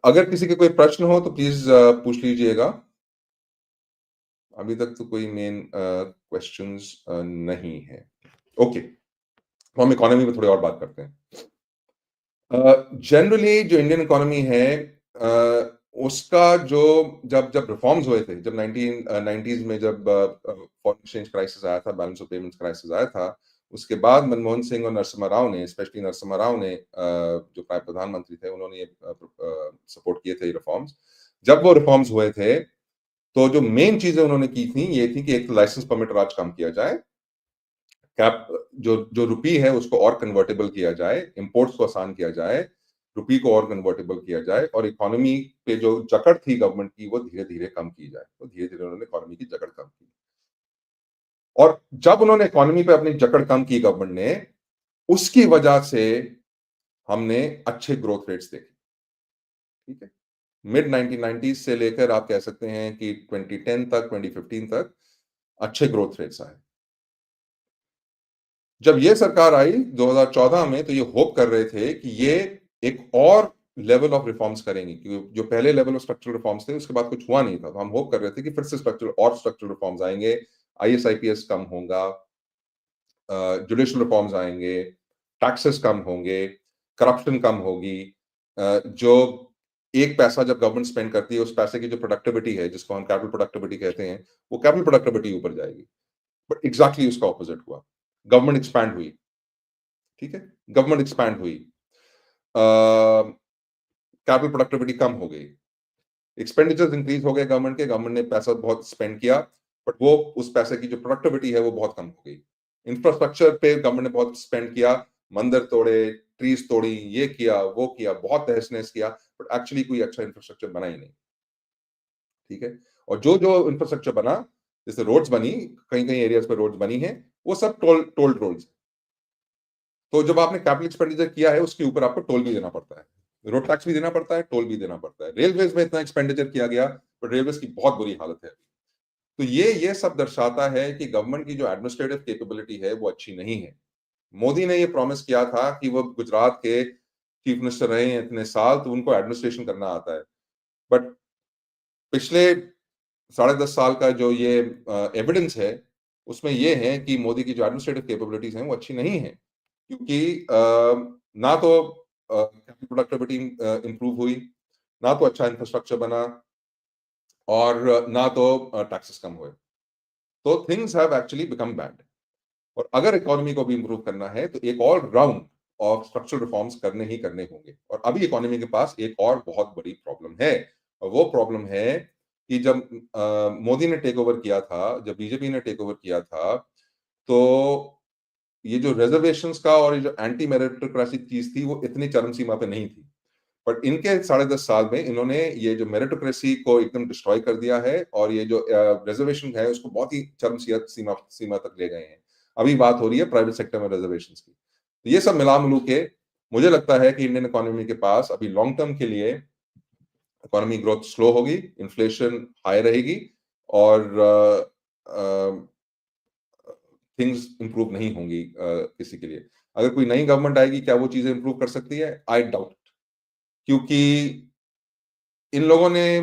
अगर किसी के कोई प्रश्न हो तो प्लीज पूछ लीजिएगा। अभी तक तो कोई मेन क्वेश्चंस नहीं है। ओके, तो हम इकोनॉमी में थोड़ी और बात करते हैं। जनरली जो इंडियन इकोनॉमी है, उसका जो जब जब रिफॉर्म्स हुए थे, जब 1990s में जब फॉरेन एक्सचेंज क्राइसिस आया था, बैलेंस ऑफ पेमेंट्स क्राइसिस आया था, उसके बाद मनमोहन सिंह और नरसिम्हा राव ने, स्पेशली नरसिम्हा राव ने, जो प्रधानमंत्री थे, उन्होंने ये सपोर्ट किए थे रिफॉर्म्स। जब वो रिफॉर्म्स हुए थे, तो जो मेन चीजें उन्होंने की थी ये थी कि एक लाइसेंस परमिट राज कम किया जाए, कैप जो जो रुपी है उसको और कन्वर्टेबल किया जाए, इंपोर्ट्स को आसान किया जाए, रुपी को और कन्वर्टेबल किया जाए, और इकोनॉमी पे जो जकड़ थी गवर्नमेंट की वो धीरे धीरे कम की जाए। तो धीरे धीरे उन्होंने इकोनॉमी की जकड़ कम की, और जब उन्होंने इकोनॉमी पे अपनी जकड़ कम की गवर्नमेंट ने, उसकी वजह से हमने अच्छे ग्रोथ रेट्स देखे। ठीक है, मिड 1990s से लेकर आप कह सकते हैं कि 2010 तक, 2015 तक अच्छे ग्रोथ रेट्स आए। जब ये सरकार आई 2014 में, तो ये होप कर रहे थे कि ये एक और लेवल ऑफ रिफॉर्म्स करेंगे, क्योंकि जो पहले लेवल ऑफ स्ट्रक्चरल रिफॉर्म्स थे उसके बाद कुछ हुआ नहीं था, तो हम होप कर रहे थे कि फिर से स्ट्रक्चरल रिफॉर्म्स आएंगे, आईएएस आईपीएस कम होगा, जुडिशियल रिफॉर्म्स आएंगे, टैक्सेस कम होंगे, करप्शन कम होगी, जो एक पैसा जब गवर्नमेंट स्पेंड करती है, उस पैसे की जो प्रोडक्टिविटी है, जिसको हम कैपिटल प्रोडक्टिविटी कहते हैं, वो कैपिटल प्रोडक्टिविटी ऊपर जाएगी। बट एग्जैक्टली उसका ऑपोजिट हुआ, गवर्नमेंट एक्सपैंड हुई। ठीक है, गवर्नमेंट एक्सपैंड हुई, कैपिटल प्रोडक्टिविटी कम हो गई, एक्सपेंडिचर्स इंक्रीज हो गए गवर्नमेंट ने पैसा बहुत स्पेंड किया, बट वो उस पैसे की जो प्रोडक्टिविटी है वो बहुत कम हो गई। इंफ्रास्ट्रक्चर पे गवर्नमेंट ने बहुत स्पेंड किया, मंदिर तोड़े, ट्रीज तोड़ी, ये किया वो किया, बहुत तहस नहस किया, बट एक्चुअली कोई अच्छा इंफ्रास्ट्रक्चर बना ही नहीं। ठीक है, और जो जो इंफ्रास्ट्रक्चर बना, जैसे रोड्स बनी, कहीं कहीं एरियाज पे रोड्स बनी है, वो सब टोल रोड्स। तो जब आपने कैपिटल एक्सपेंडिचर किया है, उसके ऊपर आपको टोल भी देना पड़ता है, रोड टैक्स भी देना पड़ता है, टोल भी देना पड़ता है। रेलवेज में इतना एक्सपेंडिचर किया गया, पर रेलवेज की बहुत बुरी हालत है। तो ये सब दर्शाता है कि गवर्नमेंट की जो एडमिनिस्ट्रेटिव कैपेबिलिटी है वो अच्छी नहीं है। मोदी ने ये प्रॉमिस किया था कि वो गुजरात के चीफ मिनिस्टर रहे हैं इतने साल, तो उनको एडमिनिस्ट्रेशन करना आता है, बट पिछले 10.5 साल का जो ये एविडेंस है, उसमें ये है कि मोदी की जो एडमिनिस्ट्रेटिव कैपेबिलिटीज हैं वो अच्छी नहीं है, क्योंकि ना तो कैपिटल प्रोडक्टिविटी इंप्रूव हुई, ना तो अच्छा इंफ्रास्ट्रक्चर बना, और ना तो टैक्सेस कम हुए। तो things have actually become bad, और अगर इकोनॉमी को भी इंप्रूव करना है तो एक और राउंड ऑफ स्ट्रक्चरल रिफॉर्म्स करने ही करने होंगे। और अभी इकोनॉमी के पास एक और बहुत बड़ी प्रॉब्लम है, और वो प्रॉब्लम है कि जब मोदी ने टेक ओवर किया था, जब बीजेपी ने टेक ओवर किया था, तो ये जो रिजर्वेशंस का और ये जो एंटी मेरिटोक्रेसी चीज थी वो इतनी चरम सीमा पे नहीं थी, बट इनके 10.5 साल में इन्होंने ये जो मेरिटोक्रेसी को एकदम डिस्ट्रॉय कर दिया है, और ये जो रिजर्वेशन है उसको बहुत ही चरम सीमा सीमा तक ले गए हैं। अभी बात हो रही है प्राइवेट सेक्टर में रिजर्वेशन की। तो ये सब मिला मिलू के मुझे लगता है कि इंडियन इकोनॉमी के पास अभी लॉन्ग टर्म के लिए इकोनॉमी ग्रोथ स्लो होगी, इन्फ्लेशन हाई रहेगी, और थिंग्स इंप्रूव नहीं होंगी किसी के लिए। अगर कोई नई गवर्नमेंट आएगी, क्या वो चीजें इंप्रूव कर सकती है? आई डाउट, क्योंकि इन लोगों ने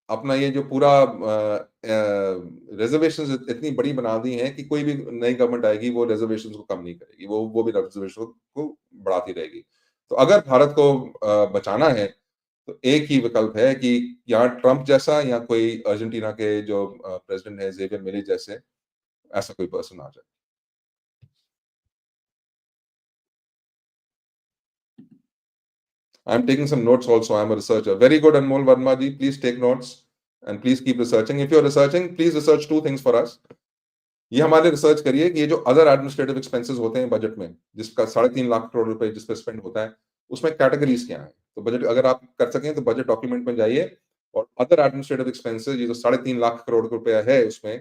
अपना ये जो पूरा रिजर्वेशंस इतनी बड़ी बना दी हैं कि कोई भी नई गवर्नमेंट आएगी वो रिजर्वेशंस को कम नहीं करेगी, वो भी रिजर्वेशन को बढ़ाती रहेगी। तो अगर भारत को बचाना है, तो एक ही विकल्प है कि यहाँ ट्रंप जैसा या कोई अर्जेंटीना के जो प्रेसिडेंट है जेवियर मिली जैसे, ऐसा कोई पर्सन आ जाए। I'm taking some notes also. I'm a researcher. Very good, Anmol Verma ji. Please take notes and please keep researching. If you're researching, please research two things for us. ये हमारे research करिए कि ये जो other administrative expenses होते हैं budget में, जिसका 3.5 लाख करोड़ रुपए जिस पे स्पेंड होता है, उसमें कैटेगरीज क्या है? तो बजट अगर आप कर सकें तो बजट डॉक्यूमेंट में जाइए, और अदर एडमिनिस्ट्रेटिव एक्सपेंसेस ये जो 3.5 लाख करोड़ रुपया है उसमें,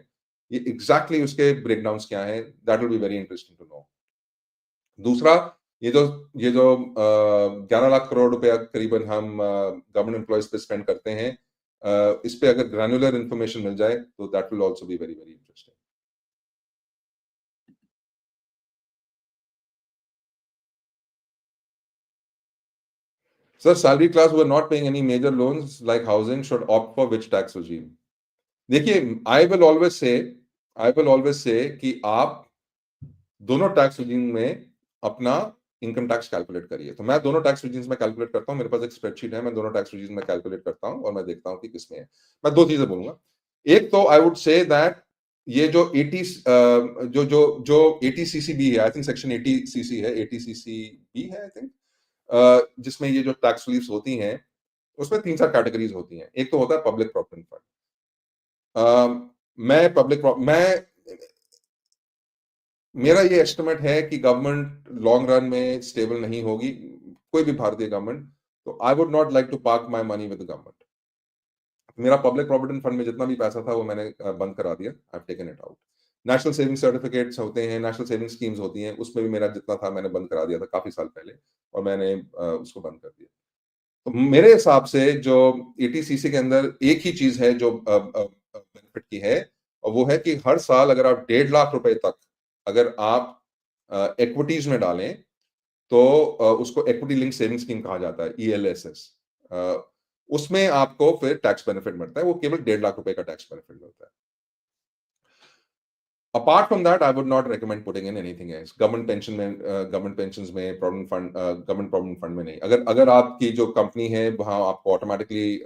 ये एग्जैक्टली उसके ब्रेकडाउन क्या है, that will be very interesting to know. दूसरा, ये जो 11 लाख करोड़ रुपया करीबन हम गवर्नमेंट एम्प्लॉयज पे स्पेंड करते हैं, इस पे अगर ग्रैन्युलर इंफॉर्मेशन मिल जाए तो that will also be very very interesting. Sir, salary class who are not paying any major loans like housing should opt for which tax regime? देखिए, आई विल ऑलवेज से कि आप दोनों tax regime में अपना income tax calculate करिए। तो मैं दोनों टैक्स रेजिम्स में कैलकुलेट करता हूँ, मेरे पास एक स्प्रेडशीट है, मैं दोनों टैक्स रेजिम्स में कैलकुलेट करता हूँ और मैं देखता हूँ कि किसमें है। मैं 2 चीज़ें बोलूँगा। एक तो आई वुड से दैट ये जो 80 जो एटीसीसीबी है, आई थिंक सेक्शन 80 सीसी है, एटीसीसीबी है आई थिंक, जिसमें ये जो टैक्स रिलीफ्स होती हैं, उसमें 3-4 कैटेगरीज़ होती हैं। एक तो होता है पब्लिक प्रॉविडेंट फंड। मैं पब्लिक प्रो मैं मेरा ये एस्टिमेट है कि गवर्नमेंट लॉन्ग रन में स्टेबल नहीं होगी, कोई भी भारतीय गवर्नमेंट, तो I would not like to park my money with the government. मेरा पब्लिक प्रोविडेंट फंड में जितना भी पैसा था वो मैंने बंद करा दिया, I have taken it out. National saving certificates होते हैं, नेशनल सेविंग स्कीम्स होती हैं, उसमें भी मेरा जितना था मैंने बंद करा दिया था काफ़ी साल पहले और मैंने उसको बंद कर दिया। तो मेरे हिसाब से जो एटीसीसी के अंदर एक ही चीज़ है जो बेनिफिट की है, और वो है कि हर साल अगर आप 1.5 लाख रुपए तक अगर आप इक्विटीज़ में डालें, तो उसको इक्विटी लिंक्ड सेविंग स्कीम कहा जाता है, ईएलएसएस। उसमें आपको फिर टैक्स बेनिफिट मिलता है, वो केवल 1.5 लाख रुपए का टैक्स बेनिफिट मिलता है। Apart from that I would not recommend putting in anything else. Government pensions में, provident fund, government provident fund में नहीं। अगर अगर आपकी जो कंपनी है वहां आपको ऑटोमेटिकली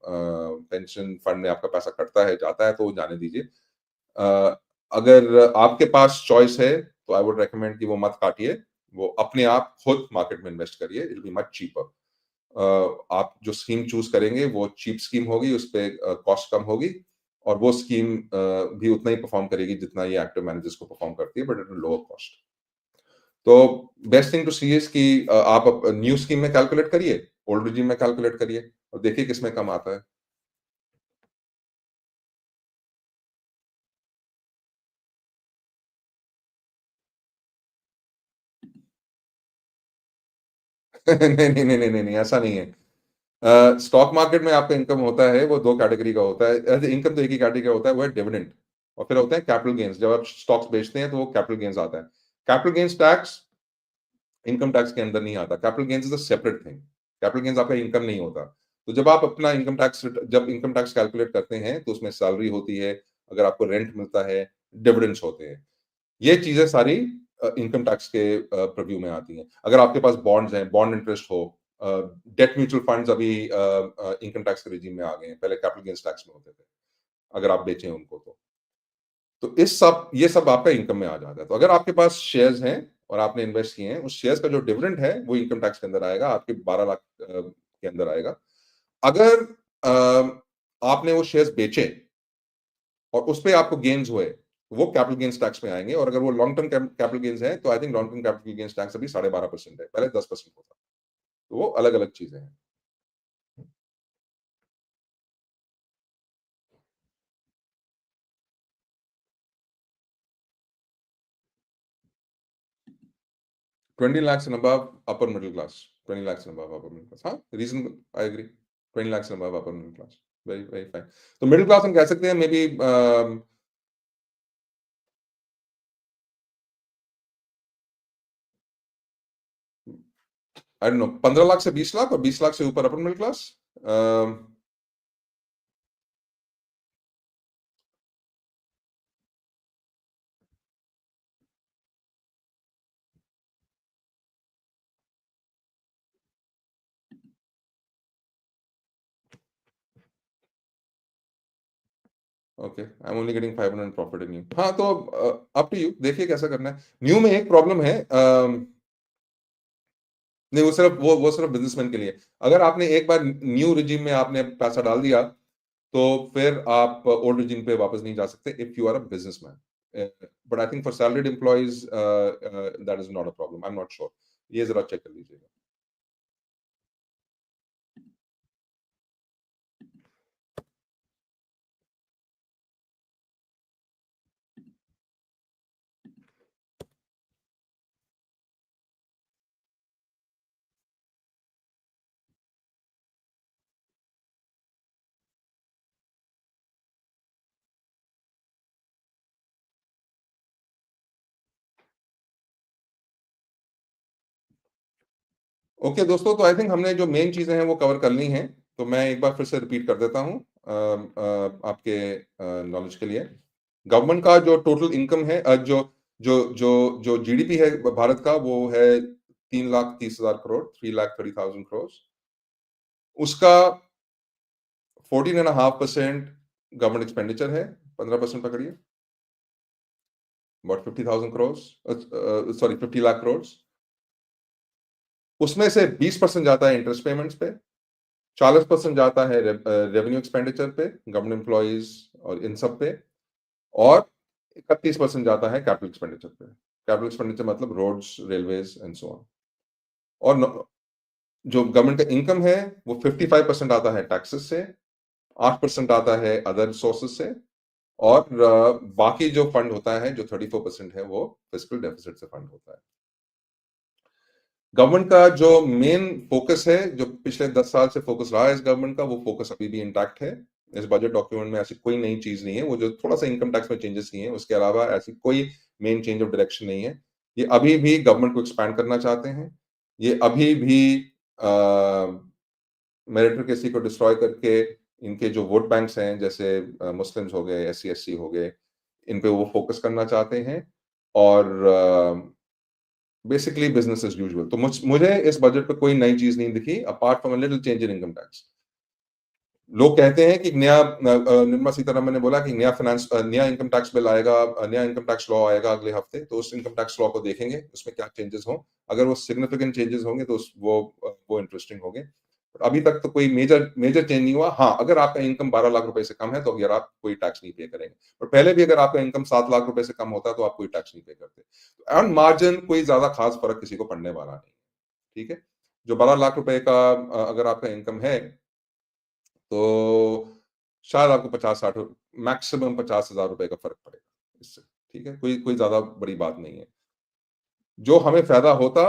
पेंशन फंड में आपका पैसा कटता है, जाता है, तो वो जाने दीजिए। अ, अगर आपके पास चॉइस है तो आई वुड रिकमेंड कि वो मत काटिए, वो अपने आप खुद मार्केट में इन्वेस्ट करिए, it will be much cheaper. आप जो स्कीम चूज करेंगे वो चीप स्कीम होगी, उस पे कॉस्ट कम होगी, और वो स्कीम भी उतना ही परफॉर्म करेगी जितना ये एक्टिव मैनेजर्स को परफॉर्म करती है, बट एट लोअर कॉस्ट। तो best thing to see is कि आप न्यू स्कीम में कैलकुलेट करिए, ओल्ड रिजीम में कैलकुलेट करिए और देखिए किसमें कम आता है। नहीं नहीं नहीं नहीं नहीं नहीं, ऐसा नहीं है। स्टॉक मार्केट में आपका इनकम होता है वो दो कैटेगरी का होता है। इनकम तो एक ही कैटेगरी का होता है, वो है डिविडेंड, और फिर होते हैं कैपिटल गेन्स। जब आप स्टॉक्स बेचते हैं तो वो कैपिटल गेन्स आता है। Capital gains tax income tax के अंदर नहीं आता। Capital gains is a separate thing. Capital gains आपका इनकम नहीं होता। तो जब इनकम टैक्स कैलकुलेट करते हैं तो उसमें सैलरी होती है, अगर आपको रेंट मिलता है, डिविडेंड्स होते हैं। ये चीजें सारी इनकम टैक्स के प्रीव्यू में आती हैं। अगर आपके पास बॉन्ड्स हैं, बॉन्ड इंटरेस्ट हो, डेट म्यूचुअल फंड्स अभी इनकम टैक्स के रिजीम में आ गए हैं, पहले कैपिटल गेन्स टैक्स में होते थे, अगर आप बेचें उनको तो ये सब आपका इनकम में आ जाता है। तो अगर आपके पास शेयर्स हैं और आपने इन्वेस्ट किए हैं, उस शेयर्स का जो डिविडेंड है वो इनकम टैक्स के अंदर आएगा, आपके 12 लाख के अंदर आएगा। अगर आपने वो शेयर्स बेचे और उस पे आपको गेन्स हुए, वो कैपिटल गेन्स टैक्स में आएंगे, और अगर वो लॉन्ग टर्म कैपिटल गेन्स है तो I think long term capital gains tax अभी 12.5% है, पहले 10% होता। तो वो अलग अलग चीजें हैं। 20 lakhs and above upper middle class, 20 lakhs and above upper middle class, हाँ, reasonable, I agree. 20 lakhs and above upper middle class, very very fine. तो मिडिल क्लास हम कह सकते हैं maybe, I don't know, 15 lakh से 20 लाख और 20 लाख से ऊपर upper middle class. Okay, I am only getting 500 profit in new. हाँ, तो अप टू यू, देखिए कैसा करना है। न्यू में एक प्रॉब्लम है, नहीं, वो सिर्फ बिजनेसमैन के लिए। अगर आपने एक बार न्यू रिजीम में आपने पैसा डाल दिया, तो फिर आप ओल्ड रिजीम पे वापस नहीं जा सकते if you are a businessman. But I think for salaried employees that is not a problem, I am not sure. ये जरा चेक कर लीजिएगा। ओके दोस्तों, तो आई थिंक हमने जो मेन चीज़ें हैं वो कवर कर ली हैं, तो मैं एक बार फिर से रिपीट कर देता हूँ आपके नॉलेज के लिए। गवर्नमेंट का जो टोटल इनकम है जो जो जो जो जीडीपी है भारत का वो है 3,30,000 करोड़, 3,30,000 करोड़। उसका 14.5% गवर्नमेंट एक्सपेंडिचर है, 15% पकड़िए, अबाउट 50,000 करोड़, सॉरी 50 लाख करोड़। उसमें से 20% जाता है इंटरेस्ट पेमेंट्स पे, 40% जाता है रेवेन्यू एक्सपेंडिचर पे, गवर्नमेंट एम्प्लॉइज और इन सब पे, और 31% जाता है कैपिटल एक्सपेंडिचर पे। कैपिटल एक्सपेंडिचर मतलब roads, railways and so on. और जो गवर्नमेंट का इनकम है वो 55% आता है टैक्सेस से, 8% आता है अदर सोर्सेस से, और बाकी जो फंड होता है जो 34% है वो फिस्कल डेफिसिट से फंड होता है। गवर्नमेंट का जो मेन फोकस है, जो पिछले 10 साल से फोकस रहा है इस गवर्नमेंट का, वो फोकस अभी भी इंटैक्ट है। इस बजट डॉक्यूमेंट में ऐसी कोई नई चीज नहीं है, वो जो थोड़ा सा इनकम टैक्स में चेंजेस किए हैं उसके अलावा ऐसी कोई मेन चेंज ऑफ डायरेक्शन नहीं है। ये अभी भी गवर्नमेंट को एक्सपैंड करना चाहते हैं। ये अभी भी मेरिटोक्रेसी को डिस्ट्रॉय करके इनके जो वोट बैंक्स हैं, जैसे मुस्लिम्स हो गए, एससी एससी हो गए, इन पे वो फोकस करना चाहते हैं। और बेसिकली बिजनेस एज यूजुअल। तो मुझे इस बजट पे कोई नई चीज नहीं दिखी apart from a little change in income tax. लोग कहते हैं कि नया निर्मला सीतारमन ने बोला कि नया इनकम टैक्स बिल आएगा, नया इनकम टैक्स लॉ आएगा अगले हफ्ते, तो उस इनकम टैक्स लॉ को देखेंगे उसमें क्या चेंजेस हों। अगर वो सिग्निफिकेंट चेंजेस होंगे तो वो इंटरेस्टिंग होंगे। अभी तक तो कोई मेजर मेजर चेंज नहीं हुआ। हाँ, अगर आपका इनकम 12 लाख रुपए से कम है तो अगर आप कोई टैक्स नहीं पे करेंगे, और पहले भी अगर आपका इनकम 7 लाख रुपए से कम होता तो आप कोई टैक्स नहीं पे करते। तो ऑन मार्जिन कोई ज्यादा खास फर्क किसी को पड़ने वाला नहीं। ठीक है, जो 12 लाख रुपए का अगर आपका इनकम है तो शायद आपको 50-60, मैक्सिमम 50,000 रुपए का फर्क पड़ेगा इससे। ठीक है, कोई कोई ज्यादा बड़ी बात नहीं है। जो हमें फायदा होता,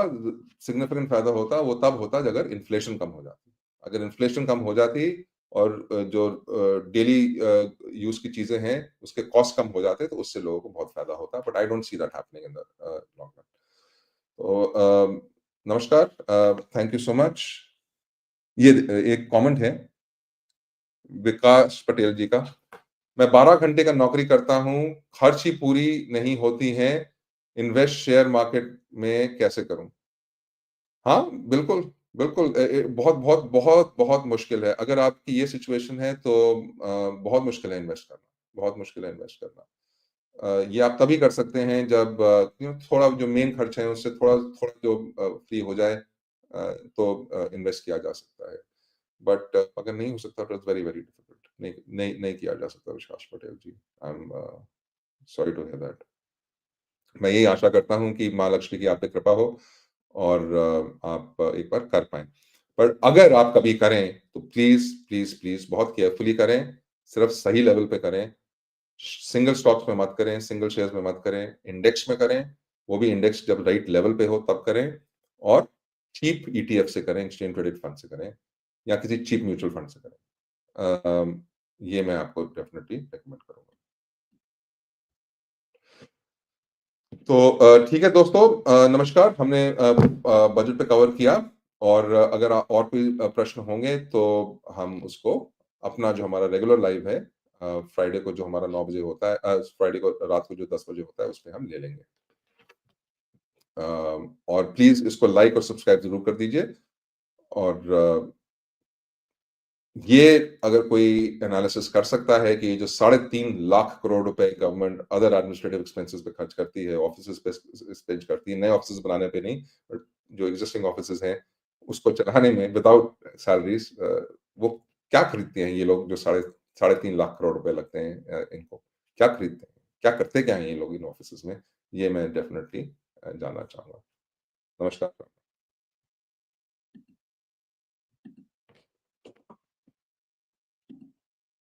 सिग्निफिकेंट फायदा होता, वो तब होता अगर इन्फ्लेशन कम हो जाती। अगर इन्फ्लेशन कम हो जाती और जो डेली यूज की चीजें हैं उसके कॉस्ट कम हो जाते तो उससे लोगों को बहुत फायदा होता, but I don't see that happening in the long run. तो नमस्कार, थैंक यू सो मच। ये एक कमेंट है विकास पटेल जी का। मैं 12 घंटे का नौकरी करता हूँ, खर्च ही पूरी नहीं होती है, इन्वेस्ट शेयर मार्केट में कैसे करूँ? हाँ, बिल्कुल, बिल्कुल, बहुत बहुत बहुत बहुत मुश्किल है। अगर आपकी ये सिचुएशन है तो बहुत मुश्किल है इन्वेस्ट करना, बहुत मुश्किल है इन्वेस्ट करना। ये आप तभी कर सकते हैं जब थोड़ा जो मेन खर्च है उससे थोड़ा थोड़ा जो फ्री हो जाए, तो इन्वेस्ट किया जा सकता है। बट अगर नहीं हो सकता तो इट्स वेरी वेरी डिफिकल्ट। नहीं नहीं नहीं किया जा सकता Vikas Patel ji. I am sorry to hear that. मैं यही आशा करता हूँ कि माँ लक्ष्मी की आप पे कृपा हो और आप एक बार कर पाएँ। पर अगर आप कभी करें तो प्लीज़, प्लीज़, प्लीज़ बहुत केयरफुली करें, सिर्फ़ सही लेवल पे करें। सिंगल स्टॉक्स में मत करें, सिंगल शेयर्स में मत करें, इंडेक्स में करें, वो भी इंडेक्स जब राइट लेवल पे हो तब करें, और चीप ईटीएफ से करें, एक्सचेंज ट्रेडेड फंड से करें, या किसी चीप म्यूचुअल फंड से करें। ये मैं आपको डेफिनिटली रिकमेंड करूँगा। तो ठीक है दोस्तों, नमस्कार। हमने बजट पे कवर किया, और अगर और कोई प्रश्न होंगे तो हम उसको अपना जो हमारा रेगुलर लाइव है फ्राइडे को जो हमारा 9 बजे होता है, फ्राइडे को रात को जो 10 बजे होता है उसमें हम ले लेंगे। और प्लीज़ इसको लाइक और सब्सक्राइब ज़रूर कर दीजिए। और ये अगर कोई एनालिसिस कर सकता है कि जो 3.5 लाख करोड़ रुपए गवर्नमेंट अदर एडमिनिस्ट्रेटिव एक्सपेंसेस पे खर्च करती है, ऑफिसेज पे स्पेंड करती है, नए ऑफिसेज बनाने पे नहीं, बट जो एग्जिस्टिंग ऑफिसेज हैं उसको चलाने में विदाउट सैलरीज, वो क्या खरीदते हैं ये लोग जो साढ़े साढ़े 3 लाख करोड़ रुपए लगते हैं इनको, क्या खरीदते हैं, क्या करते क्या हैं ये लोग इन ऑफिसेज में, ये मैं डेफिनेटली जानना चाहूंगा। नमस्कार।